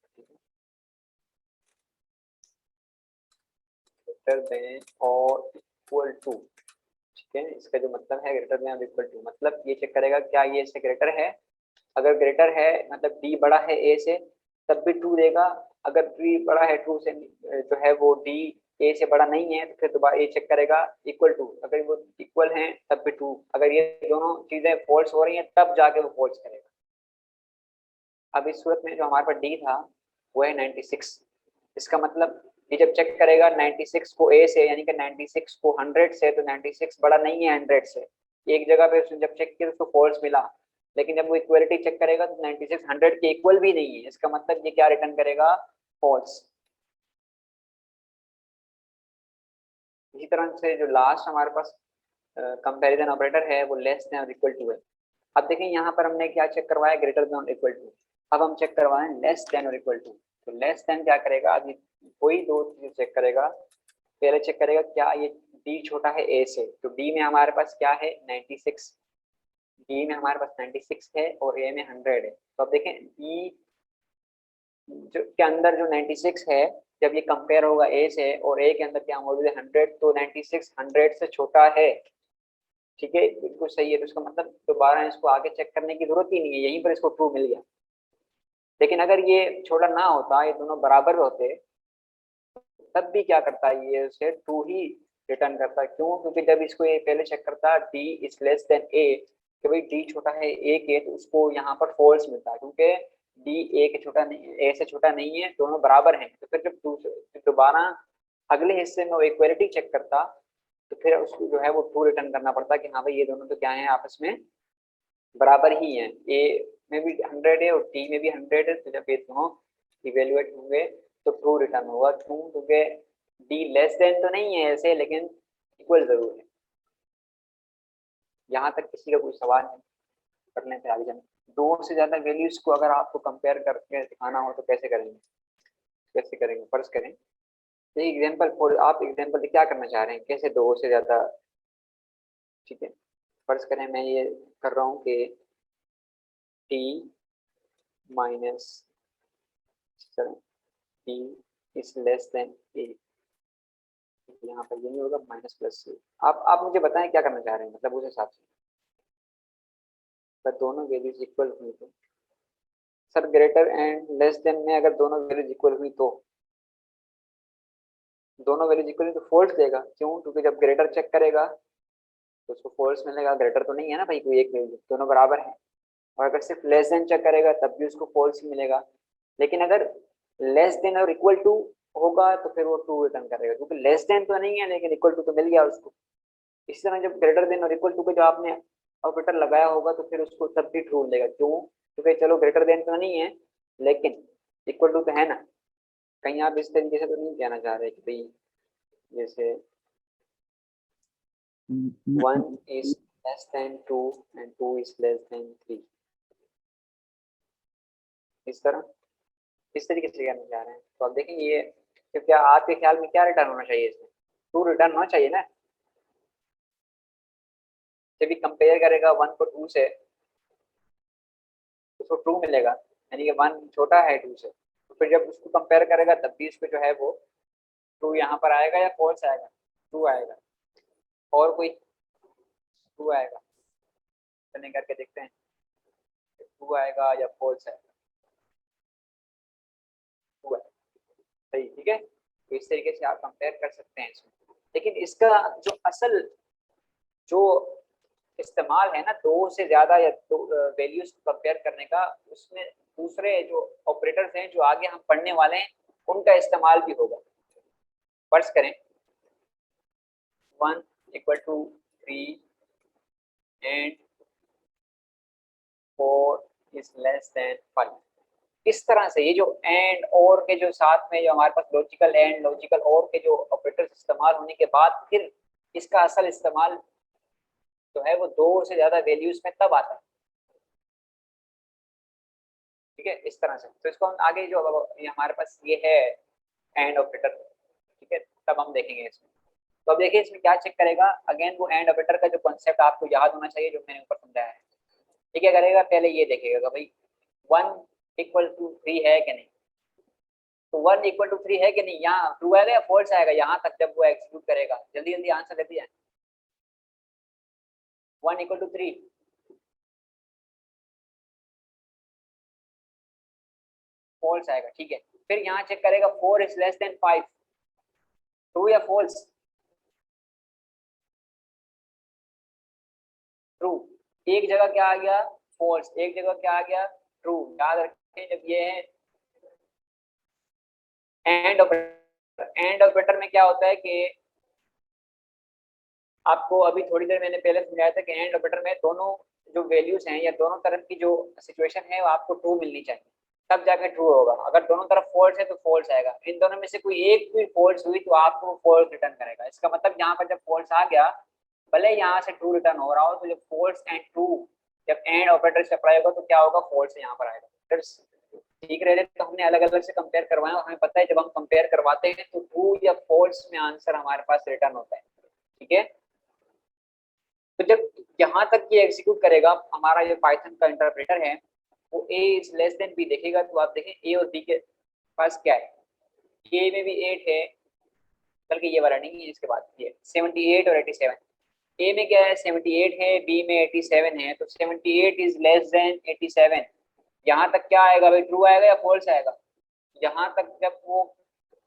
Speaker 1: ग्रेटर देन और इक्वल टू, ठीक है। इसका जो मतलब है ग्रेटर देन और इक्वल टू, मतलब ये चेक करेगा क्या ये इससे ग्रेटर है, अगर ग्रेटर है मतलब डी बड़ा है ए से तब भी ट्रू देगा, अगर डी बड़ा है ट्रू से जो है वो डी ए से बड़ा नहीं है तो फिर दोबारा ये चेक करेगा इक्वल टू, अगर वो इक्वल हैं तब भी ट्रू, अगर ये दोनों चीजें फॉल्स हो रही हैं तब जाके वो फॉल्स करेगा। अब इस सूरत में जो हमारे पास डी था वो है 96, इसका मतलब ये जब चेक करेगा 96 को ए से, यानी कि 96 को 100 से, तो 96 बड़ा नहीं है 100 से, एक जगह पे उसने जब चेक किया तो उसको फॉल्स मिला, लेकिन जब वो इक्वलिटी चेक करेगा तो 96 100 के इक्वल भी नहीं है, इसका मतलब ये क्या रिटर्न करेगा, फॉल्स। इसी तरह से जो लास्ट हमारे पास कंपैरिजन ऑपरेटर है वो लेस देन और इक्वल टू है। अब देखें यहाँ पर हमने क्या चेक करवाया, ग्रेटर देन और इक्वल टू, अब हम चेक करवाएं लेस देन और इक्वल टू। तो लेस देन क्या करेगा, अभी कोई दो चीज चेक करेगा, पहले चेक करेगा क्या ये डी छोटा है ए से, तो डी में हमारे पास क्या है 96, डी में हमारे पास 96 है और ए में 100 है, तो अब देखें डी जो के अंदर जो 96 है जब ये कंपेयर होगा ए से और ए के अंदर क्या मौजूद है 100, तो 96 100 से छोटा है, ठीक है, बिल्कुल सही है। तो इसका मतलब दोबारा इसको आगे चेक करने की जरूरत ही नहीं है, यहीं पर इसको ट्रू मिल गया। लेकिन अगर ये छोटा ना होता, ये दोनों बराबर होते, तब भी क्या करता है ये उसे ट्रू ही रिटर्न करता है, क्यों, क्योंकि जब इसको ये पहले चेक करता डी इज लेस देन ए, कि भाई डी छोटा है ए के, तो उसको यहाँ पर फॉल्स मिलता है, क्योंकि डी ए के छोटा नहीं, ए से छोटा नहीं है, दोनों बराबर हैं। तो फिर जब दोबारा अगले हिस्से में वो इक्वलिटी चेक करता तो फिर उसको जो है वो ट्रू रिटर्न करना पड़ता कि हाँ भाई ये दोनों तो क्या है आपस में बराबर ही हैं, ए में भी 100 है और टी में भी 100 है, तो जब ये दोनों इवेल्युएट होंगे तो ट्रू रिटर्न होगा, क्यों, क्योंकि डी लेस देन तो नहीं है ऐसे, लेकिन इक्वल जरूर है। यहाँ तक किसी का कोई सवाल नहीं, करने से आगे जाए। दो से ज्यादा वैल्यूज को अगर आपको कंपेयर करके दिखाना हो तो कैसे करेंगे, कैसे करेंगे, फर्ज करें ये एग्जाम्पल, आप एग्जाम्पल क्या करना चाह रहे हैं, कैसे दो से ज्यादा, ठीक है। फर्ज करें मैं ये कर रहा हूँ कि T minus T is less than A, यहाँ पर ये नहीं होगा माइनस प्लस से। आप मुझे बताएं क्या करना चाह रहे हैं, मतलब उस हिसाब से, पर दोनों वैल्यूज इक्वल हुई तो sir greater and less than में अगर दोनों वैल्यूज इक्वल हुई तो दोनों वैल्यूज इक्वल हुई तो फॉल्स देगा। क्यों? क्योंकि जब ग्रेटर चेक करेगा तो उसको फॉल्स मिलेगा, ग्रेटर तो नहीं है ना भाई कोई एक वैल्यू, दोनों बराबर है। और अगर सिर्फ लेस देन चेक करेगा तब भी उसको फॉल्स ही मिलेगा। लेकिन अगर लेस देन और इक्वल टू होगा तो फिर वो ट्रू रिटर्न करेगा, क्योंकि लेस देन तो नहीं है लेकिन इक्वल टू तो मिल गया उसको। इसी तरह जब ग्रेटर देन और इक्वल टू पे जो आपने ऑपरेटर लगाया होगा तो फिर उसको तब भी ट्रू मिलेगा। क्यों? क्योंकि चलो ग्रेटर देन तो नहीं है लेकिन इक्वल टू तो है ना। कहीं आप इस तरीके से तो नहीं कहना चाह रहे कि भाई जैसे
Speaker 2: मैं
Speaker 1: 1 is less than 2 and 2 is less than 3, इस तरह इस तरीके से कहना चाह रहे हैं। तो अब देखें ये तो क्या आपके ख्याल में क्या रिटर्न होना चाहिए इसमें? ट्रू रिटर्न होना चाहिए ना। जब भी कंपेयर करेगा 1 को 2 से उसको ट्रू मिलेगा, यानी कि 1 छोटा है 2 से। तो फिर जब उसको कंपेयर करेगा तब भी उसको जो है वो ट्रू यहाँ पर आएगा या फॉल्स आएगा? ट्रू आएगा। और कोई? ट्रू आएगा। चलिए करके देखते हैं ट्रू आएगा या फॉल्स आएगा। ट्रू है, सही, ठीक है। तो इस तरीके से आप कंपेयर कर सकते हैं इसमें। लेकिन इसका जो असल जो इस्तेमाल है ना दो से ज्यादा या दो वैल्यूज को कंपेयर करने का, उसमें दूसरे जो ऑपरेटर्स हैं जो आगे हम पढ़ने वाले हैं उनका इस्तेमाल भी होगा। फर्ज करें 1 equal to 3 and 4 is less than 5। इस तरह से ये जो एंड और के जो साथ में जो हमारे पास लॉजिकल एंड लॉजिकल और के जो ऑपरेटर्स इस्तेमाल होने के बाद फिर इसका असल इस्तेमाल जो है वो दो से ज्यादा वैल्यूज में तब आता है। ठीक है, इस तरह से। तो इसको हम आगे जो ये हमारे पास ये है एंड ऑपरेटर, ठीक है, तब हम देखेंगे इसमें। तो अब देखिए इसमें क्या चेक करेगा। अगेन वो एंड ऑपरेटर का जो कॉन्सेप्ट आपको याद होना चाहिए जो मैंने ऊपर समझाया है। ये क्या करेगा, पहले ये देखेगा भाई 1 इक्वल टू 3 है कि नहीं। तो 1 इक्वल टू 3 है कि नहीं, यहाँ ट्रू आएगा या फॉल्स आएगा यहाँ तक जब वो एग्जीक्यूट करेगा। जल्दी जल्दी आंसर देती है। 1 इक्वल टू 3 फॉल्स आएगा, ठीक है। फिर यहाँ चेक करेगा 4 इज लेस देन 5, ट्रू या फॉल्स? ट्रू। एक जगह क्या आ गया, फॉल्स, एक जगह क्या आ गया, ट्रू। याद रखें जब ये है एंड ऑपरेटर, एंड ऑपरेटर में क्या होता है कि आपको अभी थोड़ी देर मैंने पहले समझाया था कि एंड ऑपरेटर में दोनों जो वैल्यूज हैं या दोनों तरफ की जो सिचुएशन है वो आपको ट्रू मिलनी चाहिए तब जाके ट्रू होगा। अगर दोनों तरफ फॉल्स है तो फॉल्स आएगा। इन दोनों में से कोई एक भी फॉल्स हुई तो आपको फॉल्स रिटर्न करेगा। इसका मतलब यहाँ पर जब फॉल्स आ गया, भले यहाँ से ट्रू रिटर्न हो रहा हो, तो जब फॉल्स एंड ट्रू जब एंड ऑपरेटर से अप्लाई होगा तो क्या होगा, फॉल्स यहाँ पर आएगा। फिर ठीक रहे तो हमने अलग अलग से कंपेयर करवाया और हमें पता है जब हम कंपेयर करवाते हैं तो ट्रू या फॉल्स में आंसर हमारे पास रिटर्न होता है। ठीक है, तो जब यहाँ तक ये एग्जीक्यूट करेगा हमारा जो पाइथन का इंटरप्रेटर है वो ए इज लेस देन बी देखेगा। तो आप देखें ए और बी के पास क्या है, ए में भी 8 है, बल्कि ये वाला नहीं है, इसके बाद ये 78 और 87। ए में क्या है, 78 है, बी में 87 है, तो 78 इज लेस देन 87। यहाँ तक क्या आएगा भाई, ट्रू आएगा या फॉल्स आएगा? यहाँ तक जब वो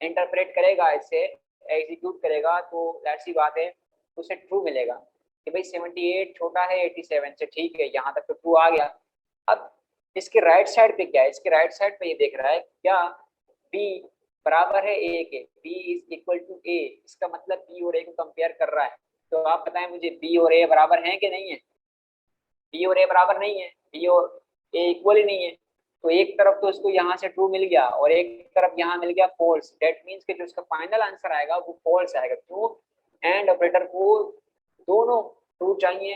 Speaker 1: इंटरप्रेट करेगा, इसे एग्जीक्यूट करेगा तो ऐसी बात है उसे ट्रू मिलेगा कि भाई 78 छोटा है 87 से, ठीक है, यहाँ तक तो ट्रू आ गया। अब इसके राइट साइड पे क्या है, इसके राइट साइड पे ये देख रहा है क्या बी बराबर है ए के, बी इज इक्वल टू ए। इसका मतलब बी और ए को कंपेयर कर रहा है। तो आप बताएं मुझे बी और ए बराबर हैं कि नहीं है? बी और ए बराबर नहीं है, बी और ए इक्वल ही नहीं है। तो एक तरफ तो उसको यहाँ से ट्रू मिल गया और एक तरफ यहाँ मिल गया फॉल्स। दैट मीन्स कि जो उसका फाइनल आंसर आएगा वो फॉल्स आएगा। क्यों? एंड ऑपरेटर को दोनों ट्रू चाहिए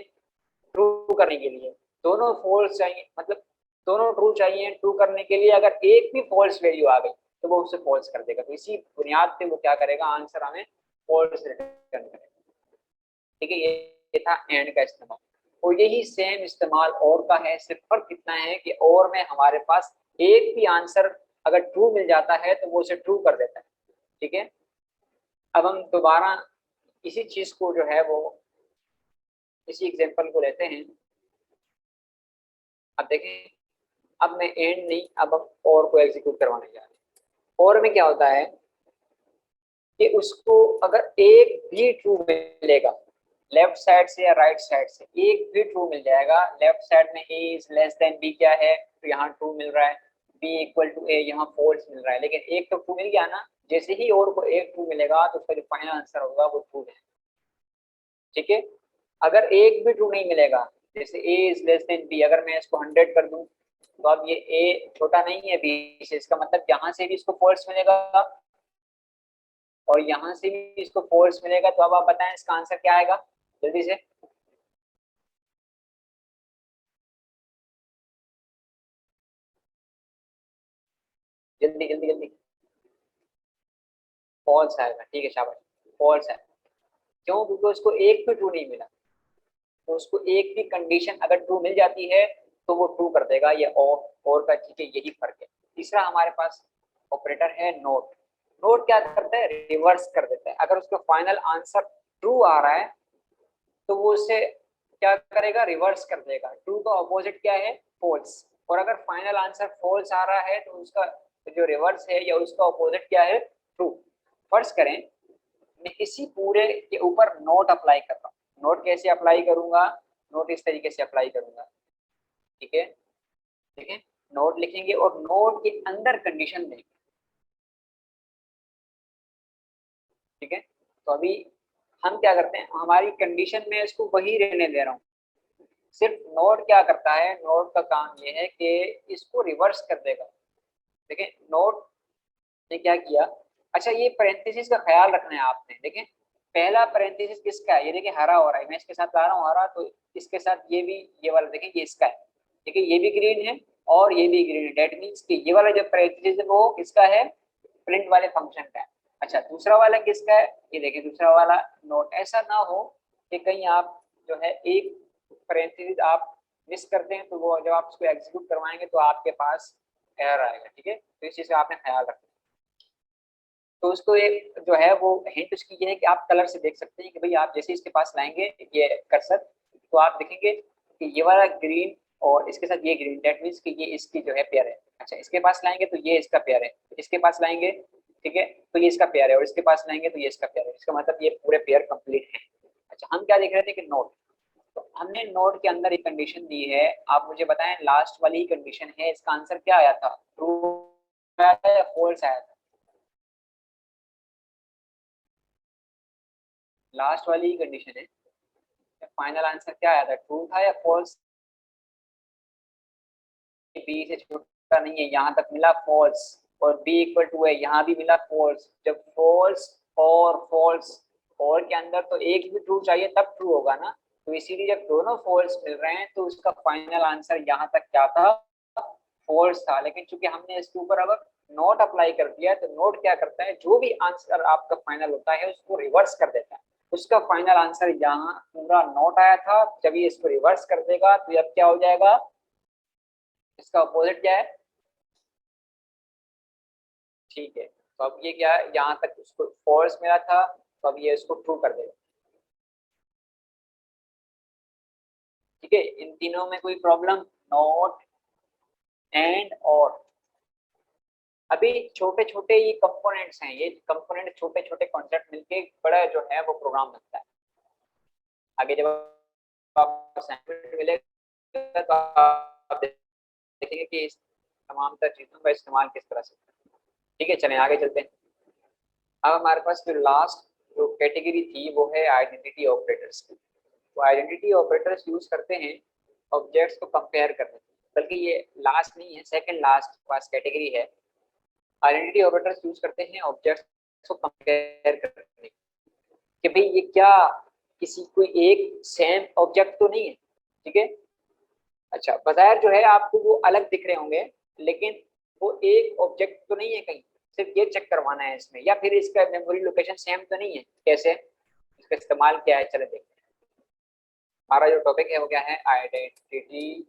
Speaker 1: ट्रू करने के लिए, दोनों फॉल्स चाहिए, मतलब दोनों ट्रू चाहिए ट्रू करने के लिए। अगर एक भी फॉल्स वैल्यू आ गई तो वो उसे फॉल्स कर देगा। तो इसी बुनियाद पे वो क्या करेगा, आंसर हमें फॉल्स रिटर्न करेगा। ठीक है, ये था एंड का इस्तेमाल। और यही सेम इस्तेमाल और का है, सिर्फ फर्क इतना है कि और में हमारे पास एक भी आंसर अगर ट्रू मिल जाता है तो वो उसे ट्रू कर देता है। ठीक है, अब हम दोबारा इसी चीज को जो है वो इसी एग्जांपल को लेते हैं। अब देखें अब मैं एंड नहीं, अब हम और को एग्जीक्यूट करवाने जा रहे हैं। और में क्या होता है कि उसको अगर एक भी ट्रू मिलेगा लेफ्ट साइड से या राइट साइड से, एक भी ट्रू मिल जाएगा। लेफ्ट साइड में ए इज लेस देन बी क्या है, तो यहाँ ट्रू मिल रहा है, बी इक्वल टू ए यहाँ फॉल्स मिल रहा है, लेकिन एक तो ट्रू मिल गया ना। जैसे ही और को एक ट्रू मिलेगा तो उसका जो फाइनल आंसर होगा वो ट्रू है। ठीक है, अगर एक भी ट्रू नहीं मिलेगा, जैसे ए इज लेस देन बी, अगर मैं इसको 100 कर दूं तो अब ये ए छोटा नहीं है बी से, इसका मतलब यहाँ से भी इसको फॉल्स मिलेगा और यहाँ से भी इसको फॉल्स मिलेगा। तो अब आप बताएं इसका आंसर क्या आएगा जल्दी से। जल्दी जल्दी जल्दी। फॉल्स आएगा, ठीक है शाबाश, फॉल्स है। क्यों? क्योंकि उसको एक भी ट्रू नहीं मिला, तो उसको एक भी कंडीशन अगर ट्रू मिल जाती है तो वो ट्रू कर देगा। ये और का, ठीक है, यही फर्क है। तीसरा हमारे पास ऑपरेटर है नोट। नोट क्या करता है? रिवर्स कर देता है। अगर उसका फाइनल आंसर ट्रू आ रहा है तो वो उसे क्या करेगा? रिवर्स कर देगा। ट्रू का अपोजिट क्या है? फॉल्स। और अगर फाइनल आंसर फॉल्स आ रहा है तो उसका जो रिवर्स है या उसका अपोजिट क्या है? ट्रू। फर्ज करें मैं इसी पूरे के ऊपर नोट अप्लाई कर रहा हूँ। नोट कैसे अप्लाई करूंगा? नोट इस तरीके से अप्लाई करूंगा, ठीक है, ठीक है। नोट लिखेंगे और नोट के अंदर कंडीशन देंगे, ठीक है। तो अभी हम क्या करते हैं, हमारी कंडीशन में इसको वही रहने दे रहा हूँ। सिर्फ नोट क्या करता है, नोट का काम ये है कि इसको रिवर्स कर देगा। देखें नोट ने क्या किया। अच्छा, ये पैरेंथेसिस का ख्याल रखना है आपने। देखें पहला पैरेंथेसिस किसका है? ये देखिए हरा हो रहा है, मैं इसके साथ ला रहा हूँ हरा, तो इसके साथ ये भी, ये वाला देखें ये इसका है, ठीक है, ये भी ग्रीन है और ये भी ग्रीन है। डेट मीन्स कि ये वाला जो पैरेंथेसिस है वो किसका है? प्रिंट वाले फंक्शन का है। अच्छा, दूसरा वाला किसका है? ये देखिए दूसरा वाला नोट। ऐसा ना हो कि कहीं आप जो है एक पैरेंथेसिस आप मिस करते हैं तो वो जब आप उसको एग्जीक्यूट करवाएंगे तो आपके पास एरर आएगा, ठीक है। तो इस चीज का आपने ख्याल रखना। तो उसको एक जो है वो हिंट उसकी ये है कि आप कलर से देख सकते हैं कि भाई आप जैसे इसके पास लाएंगे ये कर्सर, तो आप देखेंगे कि ये वाला ग्रीन और इसके साथ ये ग्रीन, दैट मीन्स कि ये इसकी जो है पेयर है। अच्छा, इसके पास लाएंगे तो ये इसका पेयर है, इसके पास लाएंगे, ठीक है, तो ये इसका पेयर है, और इसके पास लाएंगे तो ये इसका पेयर है। इसका मतलब ये पूरे पेयर कंप्लीट है। अच्छा, हम क्या देख रहे थे कि नोट, तो हमने नोट के अंदर एक कंडीशन दी है। आप मुझे बताएं लास्ट वाली कंडीशन है, इसका आंसर क्या आया था? ट्रू आया था या फॉल्स आया था? लास्ट वाली कंडीशन है, फाइनल आंसर क्या आया था? ट्रू था या फॉल्स? बी से छोटा नहीं है, यहाँ तक मिला फॉल्स, और बी इक्वल टू है, यहाँ भी मिला फॉल्स। जब फॉल्स और फॉल्स, और के अंदर तो एक भी ट्रू चाहिए तब ट्रू होगा ना। तो इसीलिए जब दोनों फॉल्स मिल रहे हैं तो उसका फाइनल आंसर यहाँ तक क्या था? फॉल्स था। लेकिन चूंकि हमने इसके ऊपर अब नोट अप्लाई कर दिया है तो नोट क्या करता है, जो भी आंसर आपका फाइनल होता है उसको रिवर्स कर देता है। उसका फाइनल आंसर यहाँ पूरा नोट आया था, जब ये इसको रिवर्स कर देगा तो अब क्या हो जाएगा? इसका अपोजिट क्या है? ठीक है, तो अब ये क्या है, यहाँ तक उसको फॉल्स मिला था तो अब ये इसको ट्रू कर देगा, ठीक है। इन तीनों में कोई प्रॉब्लम? नॉट, एंड, और। अभी छोटे छोटे ये कंपोनेंट्स हैं, ये कंपोनेंट छोटे छोटे कॉन्सेप्ट मिलके बड़ा जो है वो प्रोग्राम बनता है। आगे जब आपको असाइनमेंट मिलेगा तो आप देखेंगे कि इस तमाम तर चीजों का इस्तेमाल किस तरह से। ठीक है, चलें आगे चलते हैं। अब हमारे पास जो लास्ट जो कैटेगरी थी वो है आइडेंटिटी ऑपरेटर्स की। तो आइडेंटिटी ऑपरेटर्स यूज करते हैं ऑब्जेक्ट्स को कंपेयर करने के, बल्कि ये लास्ट नहीं है, सेकंड लास्ट पास कैटेगरी है। आइडेंटिटी ऑपरेटर्स यूज करते हैं ऑब्जेक्ट्स को कंपेयर करने के, कि भाई ये क्या किसी कोई एक सेम ऑब्जेक्ट तो नहीं है, ठीक है। अच्छा, बाजार जो है आपको वो अलग दिख रहे होंगे, लेकिन वो एक ऑब्जेक्ट तो नहीं है कहीं, सिर्फ ये चेक करवाना है इसमें, या फिर इसका मेमोरी लोकेशन सेम तो नहीं है। कैसे? इसका इस्तेमाल क्या है, चले देखते हैं। हमारा जो टॉपिक है वो क्या है? Identity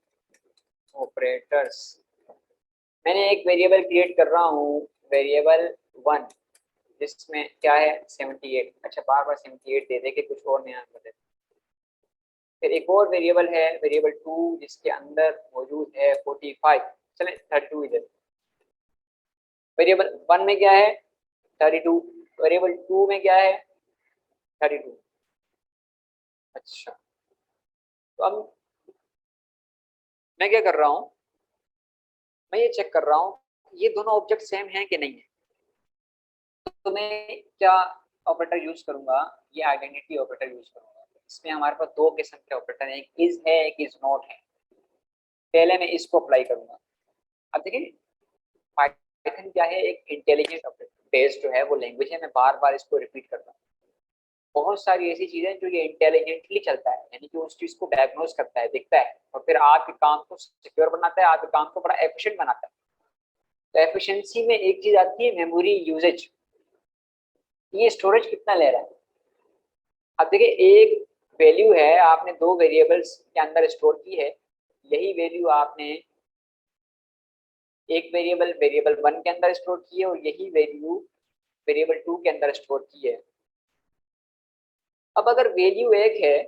Speaker 1: operators. मैंने एक वेरिएबल क्रिएट कर रहा हूँ, वेरिएबल 1, जिसमें क्या है 78। अच्छा, बार बार 78 दे दे के कुछ और नया कर देते। फिर एक और वेरिएबल है वेरिएबल 2, जिसके अंदर मौजूद है 45। चले 32 इधर, वेरिएबल 1 में क्या है 32, वेरिएबल 2 में क्या है 32। अच्छा, तो अब मैं क्या कर रहा हूँ, मैं ये चेक कर रहा हूँ ये दोनों ऑब्जेक्ट सेम हैं कि नहीं है। तो मैं क्या ऑपरेटर यूज करूंगा, ये आइडेंटिटी ऑपरेटर यूज करूंगा। इसमें हमारे पास दो किस्म के ऑपरेटर हैं, एक इज है एक इज नॉट है। पहले मैं इसको अप्लाई करूंगा। अब देखिए पाइथन क्या है, एक इंटेलिजेंट ऑपरेटर बेस्ड जो है वो लैंग्वेज है। मैं बार बार इसको रिपीट करता हूँ। बहुत सारी ऐसी चीजें जो ये इंटेलिजेंटली चलता है, यानी कि उस चीज को डायग्नोज करता है, दिखता है और फिर आपके काम को सिक्योर बनाता है, आपके काम को बड़ा एफिशिएंट बनाता है। तो एफिशिएंसी में एक चीज आती है मेमोरी यूजेज, ये स्टोरेज कितना ले रहा है। अब देखिए एक वैल्यू है आपने दो वेरिएबल्स के अंदर स्टोर की है, यही वैल्यू आपने एक वेरिएबल वेरिएबल 1 के अंदर स्टोर की है और यही वैल्यू वेरिएबल 2 के अंदर स्टोर की है। अब अगर वैल्यू एक है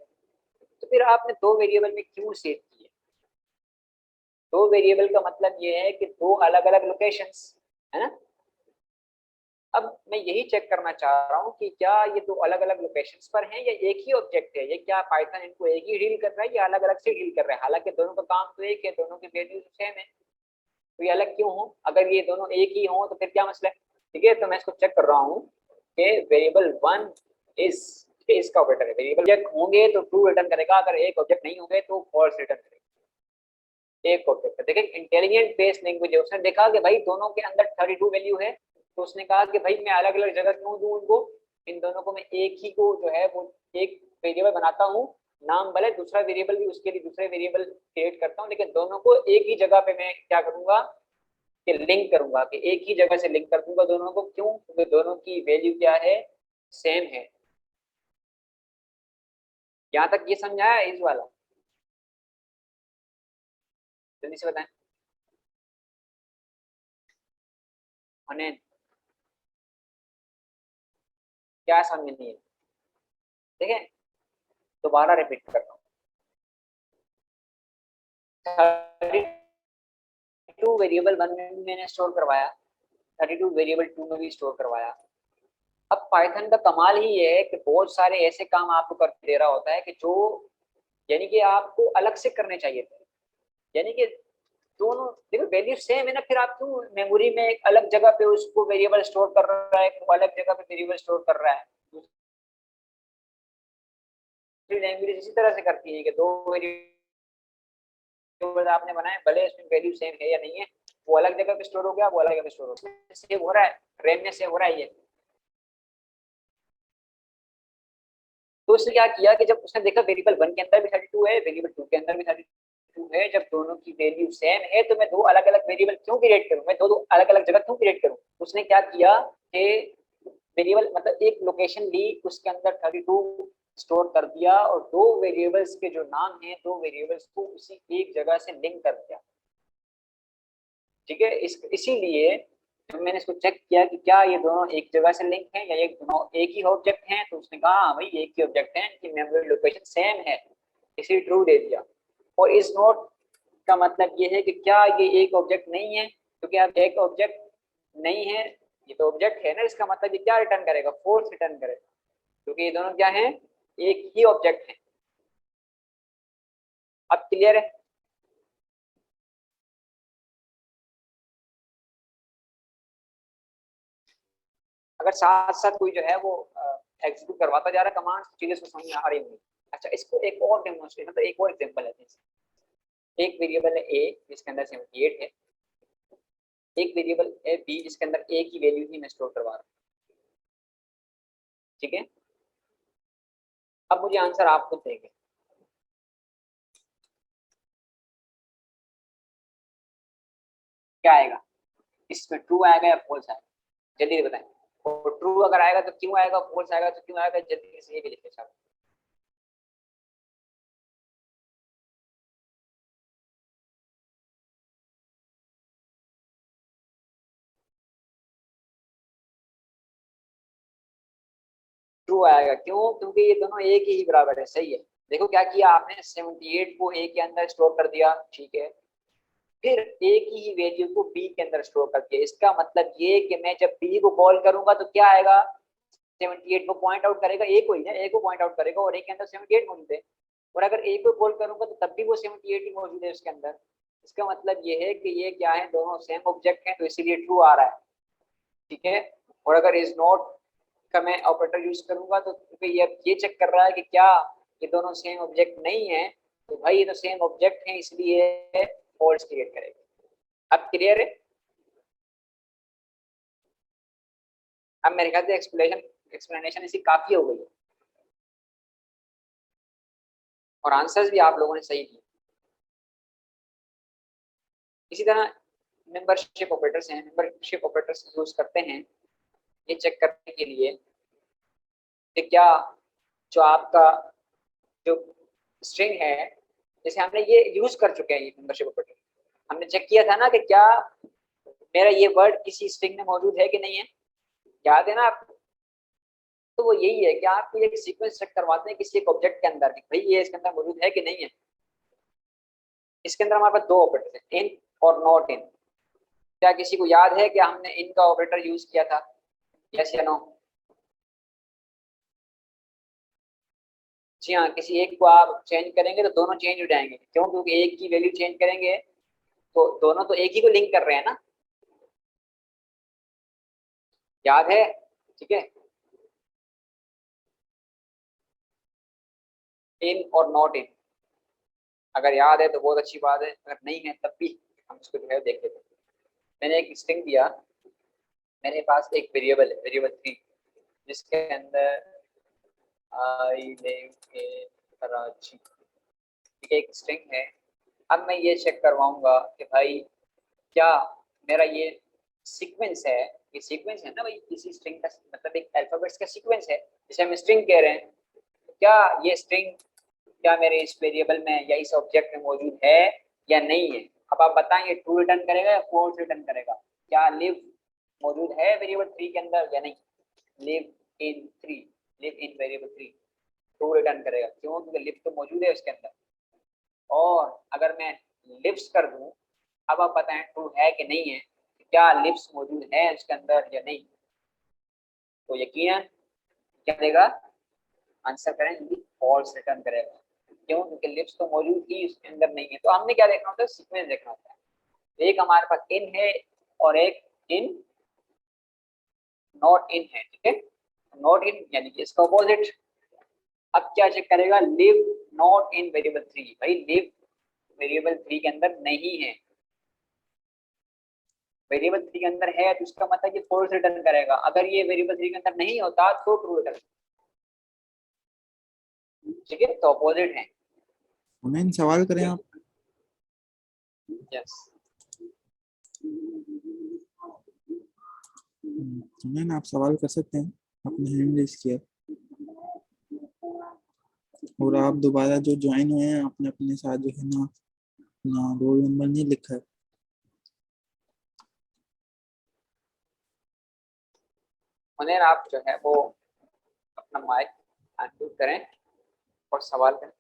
Speaker 1: तो फिर आपने दो वेरिएबल में क्यों सेव की है। दो वेरिएबल का मतलब ये है कि दो अलग अलग लोकेशंस है ना। अब मैं यही चेक करना चाह रहा हूँ कि क्या ये दो अलग अलग लोकेशंस पर हैं या एक ही ऑब्जेक्ट है, ये क्या पाइथन इनको एक ही डील कर रहा है या अलग अलग से डील कर रहा है। हालांकि दोनों का काम तो एक है, दोनों की वैल्यू सेम है, तो ये अलग क्यों हो। अगर ये दोनों एक ही हो तो फिर क्या मसला है। ठीक है, तो मैं इसको चेक कर रहा हूँ कि वेरिएबल 1 इज इसका ऑपरेटर है। वेरिएबल ऑब्जेक्ट होंगे तो ट्रू रिटर्न करेगा, अगर एक ऑब्जेक्ट नहीं होंगे तो फॉल्स रिटर्न करेगा। एक ऑब्जेक्ट है, देखिए इंटेलिजेंट बेस्ड लैंग्वेज है। उसने देखा कि भाई दोनों के अंदर 32 वैल्यू है, तो उसने कहा कि भाई मैं अलग अलग जगह क्यों दूं उनको, इन दोनों को मैं एक ही को जो है वो एक वेरिएबल बनाता हूँ, नाम भले दूसरा वेरिएबल भी उसके लिए दूसरे वेरिएबल क्रिएट करता हूँ, लेकिन दोनों को एक ही जगह पे मैं क्या करूंगा कि लिंक करूंगा, कि एक ही जगह से लिंक कर दूंगा दोनों को। क्यों, क्योंकि दोनों की वैल्यू क्या है सेम है। यहाँ तक ये समझाया इस वाला, जल्दी से बताएं। अने क्या समझ नहीं है, ठीक है दोबारा रिपीट करता हूँ। 32 वेरिएबल 1 में भी मैंने स्टोर करवाया, 32 वेरिएबल 2 में भी स्टोर करवाया। अब पाइथन का कमाल ही ये है कि बहुत सारे ऐसे काम आपको कर दे रहा होता है कि जो यानी कि आपको अलग से करने चाहिए थे। यानी कि दोनों देखो वैल्यू सेम है ना, फिर आप क्यों मेमोरी में एक अलग जगह पे उसको वेरिएबल स्टोर कर रहा है, वो अलग जगह पे वेरिएबल स्टोर कर रहा है। दूसरी लैंग्वेज इसी तरह से करती है कि दो वेरिएबल आपने बनाए, भले इसमें वैल्यू सेम है या नहीं है, वो अलग जगह पे स्टोर हो गया, वो अलग जगह पे स्टोर हो गया, सेव हो रहा है, रैम में सेव हो रहा है ये। तो उसने क्या किया कि जब उसने देखा वेरिएबल 1 के अंदर भी 32 है, वेरिएबल 2 के अंदर भी 32 है, जब दोनों की वैल्यू सेम है तो मैं दो अलग अलग वेरिएबल क्यों क्रिएट करूं, मैं दो दो अलग अलग जगह क्यों क्रिएट करूं। उसने क्या किया कि वेरिएबल मतलब एक लोकेशन ली, उसके अंदर 32 स्टोर कर दिया और दो वेरिएबल्स के जो नाम हैं दो वेरिएबल्स को उसी एक जगह से लिंक कर दिया। ठीक है, इसीलिए जब मैंने इसको चेक किया कि क्या ये दोनों एक जगह से लिंक हैं या ये दोनों एक ही ऑब्जेक्ट हैं, तो उसने कहा हाँ भाई एक ही ऑब्जेक्ट है, इनकी मेमोरी लोकेशन सेम है, इसी ट्रू दे दिया। और इस नोट का मतलब ये है कि क्या ये एक ऑब्जेक्ट नहीं है, क्योंकि अब एक ऑब्जेक्ट नहीं है, ये तो ऑब्जेक्ट है ना, इसका मतलब ये क्या रिटर्न करेगा, फोर्स रिटर्न करेगा, क्योंकि ये दोनों क्या है एक ही ऑब्जेक्ट है। अब क्लियर है। अगर साथ साथ कोई जो है वो एग्जीक्यूट करवाता जा रहा है कमांड, चीजें उसको समझ में आ रही होंगी। अच्छा, इसको एक और डेमोन्स्ट्रेट मतलब एक और एग्जांपल लेते हैं। एक वेरिएबल है ए जिसके अंदर 78 है, एक वेरिएबल है बी जिसके अंदर ए की वैल्यू ही मैं स्टोर करवा रहा हूँ। ठीक है, अब मुझे आंसर आप खुद देंगे क्या आएगा, इसमें ट्रू आएगा या फॉल्स आएगा, जल्दी से बताएं। और ट्रू अगर आएगा तो क्यों आएगा, फॉल्स आएगा तो क्यों आएगा, जल्दी से ये भी लिख लें। ट्रू आएगा क्यों, क्योंकि ये दोनों एक ही बराबर है। सही है, देखो क्या किया आपने 78 को ए के अंदर स्टोर कर दिया, ठीक है, फिर ए की ही वैल्यू को बी के अंदर स्टोर करती है। इसका मतलब ये कि मैं जब बी को कॉल करूंगा तो क्या आएगा, 78 को पॉइंट आउट करेगा, ए को ही है, ए को पॉइंट आउट करेगा और ए के अंदर 78 मौजूद है। और अगर ए को कॉल करूंगा तो तब भी वो 78 ही मौजूद है उसके अंदर। इसका मतलब ये है कि ये क्या है, दोनों सेम ऑब्जेक्ट हैं, तो इसीलिए ट्रू आ रहा है। ठीक है। और अगर इज नॉट का मैं ऑपरेटर यूज करूंगा तो ये चेक कर रहा है कि क्या ये दोनों सेम ऑब्जेक्ट नहीं है, तो भाई ये तो सेम ऑब्जेक्ट हैं, इसलिए फॉल्स क्रिएट करेगा। अब क्लियर है? अब मेरे ख्याल से एक्सप्लेनेशन इसी काफी हो गई है और आंसर्स भी आप लोगों ने सही दिए। इसी तरह मेंबरशिप ऑपरेटर्स हैं, मेंबरशिप ऑपरेटर्स यूज करते हैं ये चेक करने के लिए कि क्या जो आपका जो स्ट्रिंग है, जैसे हमने ये यूज कर चुके हैं ये मेंबरशिप ऑपरेटर, हमने चेक किया था ना कि क्या मेरा ये वर्ड किसी स्ट्रिंग में मौजूद है कि नहीं है, याद है ना आपको? तो वो यही है कि आपको एक सीक्वेंस चेक करवाते हैं किसी एक ऑब्जेक्ट के अंदर कि भाई ये इसके अंदर मौजूद है कि नहीं है। इसके अंदर हमारे पास दो ऑपरेटर हैं, इन और नॉट इन। क्या किसी को याद है कि हमने इन का ऑपरेटर यूज किया था? यस या नो? जी हाँ, किसी एक को आप चेंज करेंगे तो दोनों चेंज हो जाएंगे। क्यों? क्योंकि एक की वैल्यू चेंज करेंगे तो दोनों तो एक ही को लिंक कर रहे हैं ना, याद है? ठीक है, इन और नॉट इन। अगर याद है तो बहुत अच्छी बात है, अगर नहीं है तब भी हम इसको जो है देख लेते हैं। मैंने एक स्ट्रिंग दिया, मेरे पास एक वेरिएबल है, वेरिएबल 3, जिसके अंदर आई लिव इन कराची, ठीक है, एक स्ट्रिंग है। अब मैं ये चेक करवाऊंगा कि भाई क्या मेरा ये सीक्वेंस है, ये सीक्वेंस है ना भाई, किसी स्ट्रिंग का मतलब एक अल्फाबेट्स का सीक्वेंस है जिसे हम स्ट्रिंग कह रहे हैं। क्या ये स्ट्रिंग क्या मेरे इस वेरिएबल में या इस ऑब्जेक्ट में मौजूद है या नहीं है? अब आप बताएंगे ट्रू रिटर्न करेगा या फॉल्स रिटर्न करेगा? क्या लिव मौजूद है वेरिएबल 3 के अंदर या नहीं? Live in 3, live in variable 3 true return करेगा। क्यों? क्योंकि लिव तो मौजूद है उसके अंदर। और अगर मैं लिव्स कर दूं, अब आप बताएं ट्रू है कि नहीं है, क्या लिव्स मौजूद है उसके अंदर या नहीं? तो यकीनन क्या देगा, आंसर करें जल्दी, फॉल्स रिटर्न करेगा। क्यों? क्योंकि लिप्स तो मौजूद ही उसके अंदर नहीं है। तो हमने क्या देखना होता है, सीक्वेंस देखना होता है। एक हमारे पास इन है और एक इन नॉट इन है, ठीक है, नॉट इन यानी कि इसका अपोजिट। अब क्या चेक करेगा, लिव नॉट इन वेरिएबल 3, भाई लिव वेरिएबल 3 के अंदर नहीं है। वेरिएबल 3 के अंदर है तो इसका मतलब ये फॉल्स रिटर्न करेगा। अगर ये वेरिएबल 3 के अंदर नहीं होता तो ट्रू रिटर्न, ठीक है, तो अपोजिट है।
Speaker 2: उन्हें सवाल करें आप।
Speaker 1: यस,
Speaker 2: उन्हें आप सवाल कर सकते हैं, अपने हैंड रेज किया। और आप दोबारा जो ज्वाइन हुए हैं आपने अपने साथ जो है ना अपना रोल नंबर नहीं लिखा है।
Speaker 1: उन्हें आप जो है वो अपना माइक अनम्यूट करें और सवाल करें।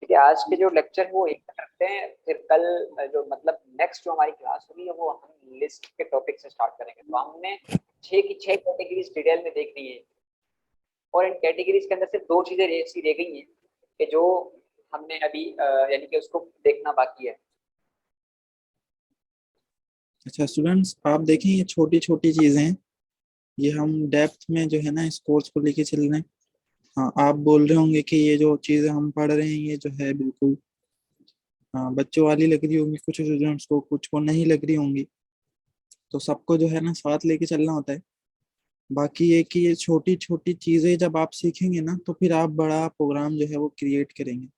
Speaker 1: ठीक है, आज के जो लेक्चर है वो एक करते हैं, फिर कल जो मतलब नेक्स्ट जो हमारी क्लास होगी वो हम लिस्ट के टॉपिक से स्टार्ट करेंगे। तो हमने 6 की 6 कैटेगरीज डिटेल में देख ली है और इन कैटेगरीज के अंदर सिर्फ 2 चीजें ऐसी रह गई हैं कि जो हमने अभी यानी कि उसको देखना बाकी है।
Speaker 2: अच्छा स्टूडेंट्स, आप देखें ये छोटी छोटी चीजें हैं, ये हम डेप्थ में जो है ना इस कोर्स को लेके चल रहे हैं। हाँ, आप बोल रहे होंगे कि ये जो चीजें हम पढ़ रहे हैं ये जो है बिल्कुल हाँ बच्चों वाली लग रही होंगी, कुछ स्टूडेंट्स को, कुछ को नहीं लग रही होंगी। तो सबको जो है ना साथ लेके चलना होता है। बाकी ये कि ये छोटी छोटी चीजें जब आप सीखेंगे ना तो फिर आप बड़ा प्रोग्राम जो है वो क्रिएट करेंगे।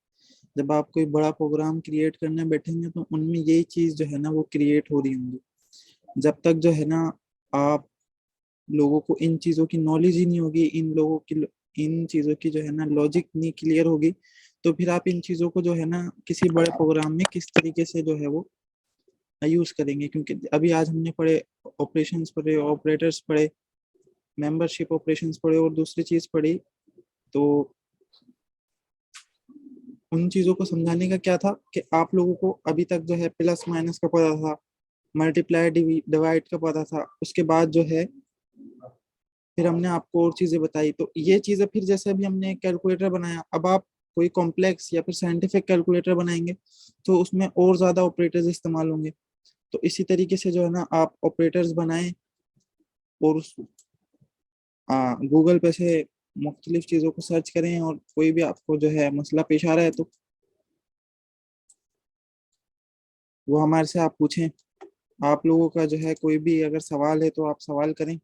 Speaker 2: जब आप कोई बड़ा प्रोग्राम क्रिएट करने बैठेंगे तो उनमें यही चीज जो है ना वो क्रिएट हो रही होंगी। जब तक जो है ना आप लोगों को इन चीजों की नॉलेज ही नहीं होगी, इन चीजों की जो है ना लॉजिक नहीं क्लियर होगी, तो फिर आप इन चीजों को जो है ना किसी बड़े प्रोग्राम में किस तरीके से जो है वो यूज करेंगे। क्योंकि अभी आज हमने पढ़े ऑपरेशंस पढ़े, ऑपरेटर्स पढ़े, मेंबरशिप ऑपरेशंस पढ़े और दूसरी चीज पढ़ी। तो उन चीज़ों को समझाने का क्या था कि आप लोगों को अभी तक जो है प्लस माइनस का पता था, मल्टीप्लाई डिवाइड का पता था, उसके बाद जो है फिर हमने आपको और चीज़ें बताई। तो ये चीज़ें फिर जैसे अभी हमने कैलकुलेटर बनाया, अब आप कोई कॉम्प्लेक्स या फिर साइंटिफिक कैलकुलेटर बनाएंगे तो उसमें और ज़्यादा ऑपरेटर्स इस्तेमाल होंगे। तो इसी तरीके से जो है ना आप ऑपरेटर्स बनाएं और उस गूगल पे से मुख्तलिफ चीज़ों को सर्च करें, और कोई भी आपको जो है मसला पेश आ रहा है तो वो हमारे से आप पूछें। आप लोगों का जो है कोई भी अगर सवाल है तो आप सवाल करें।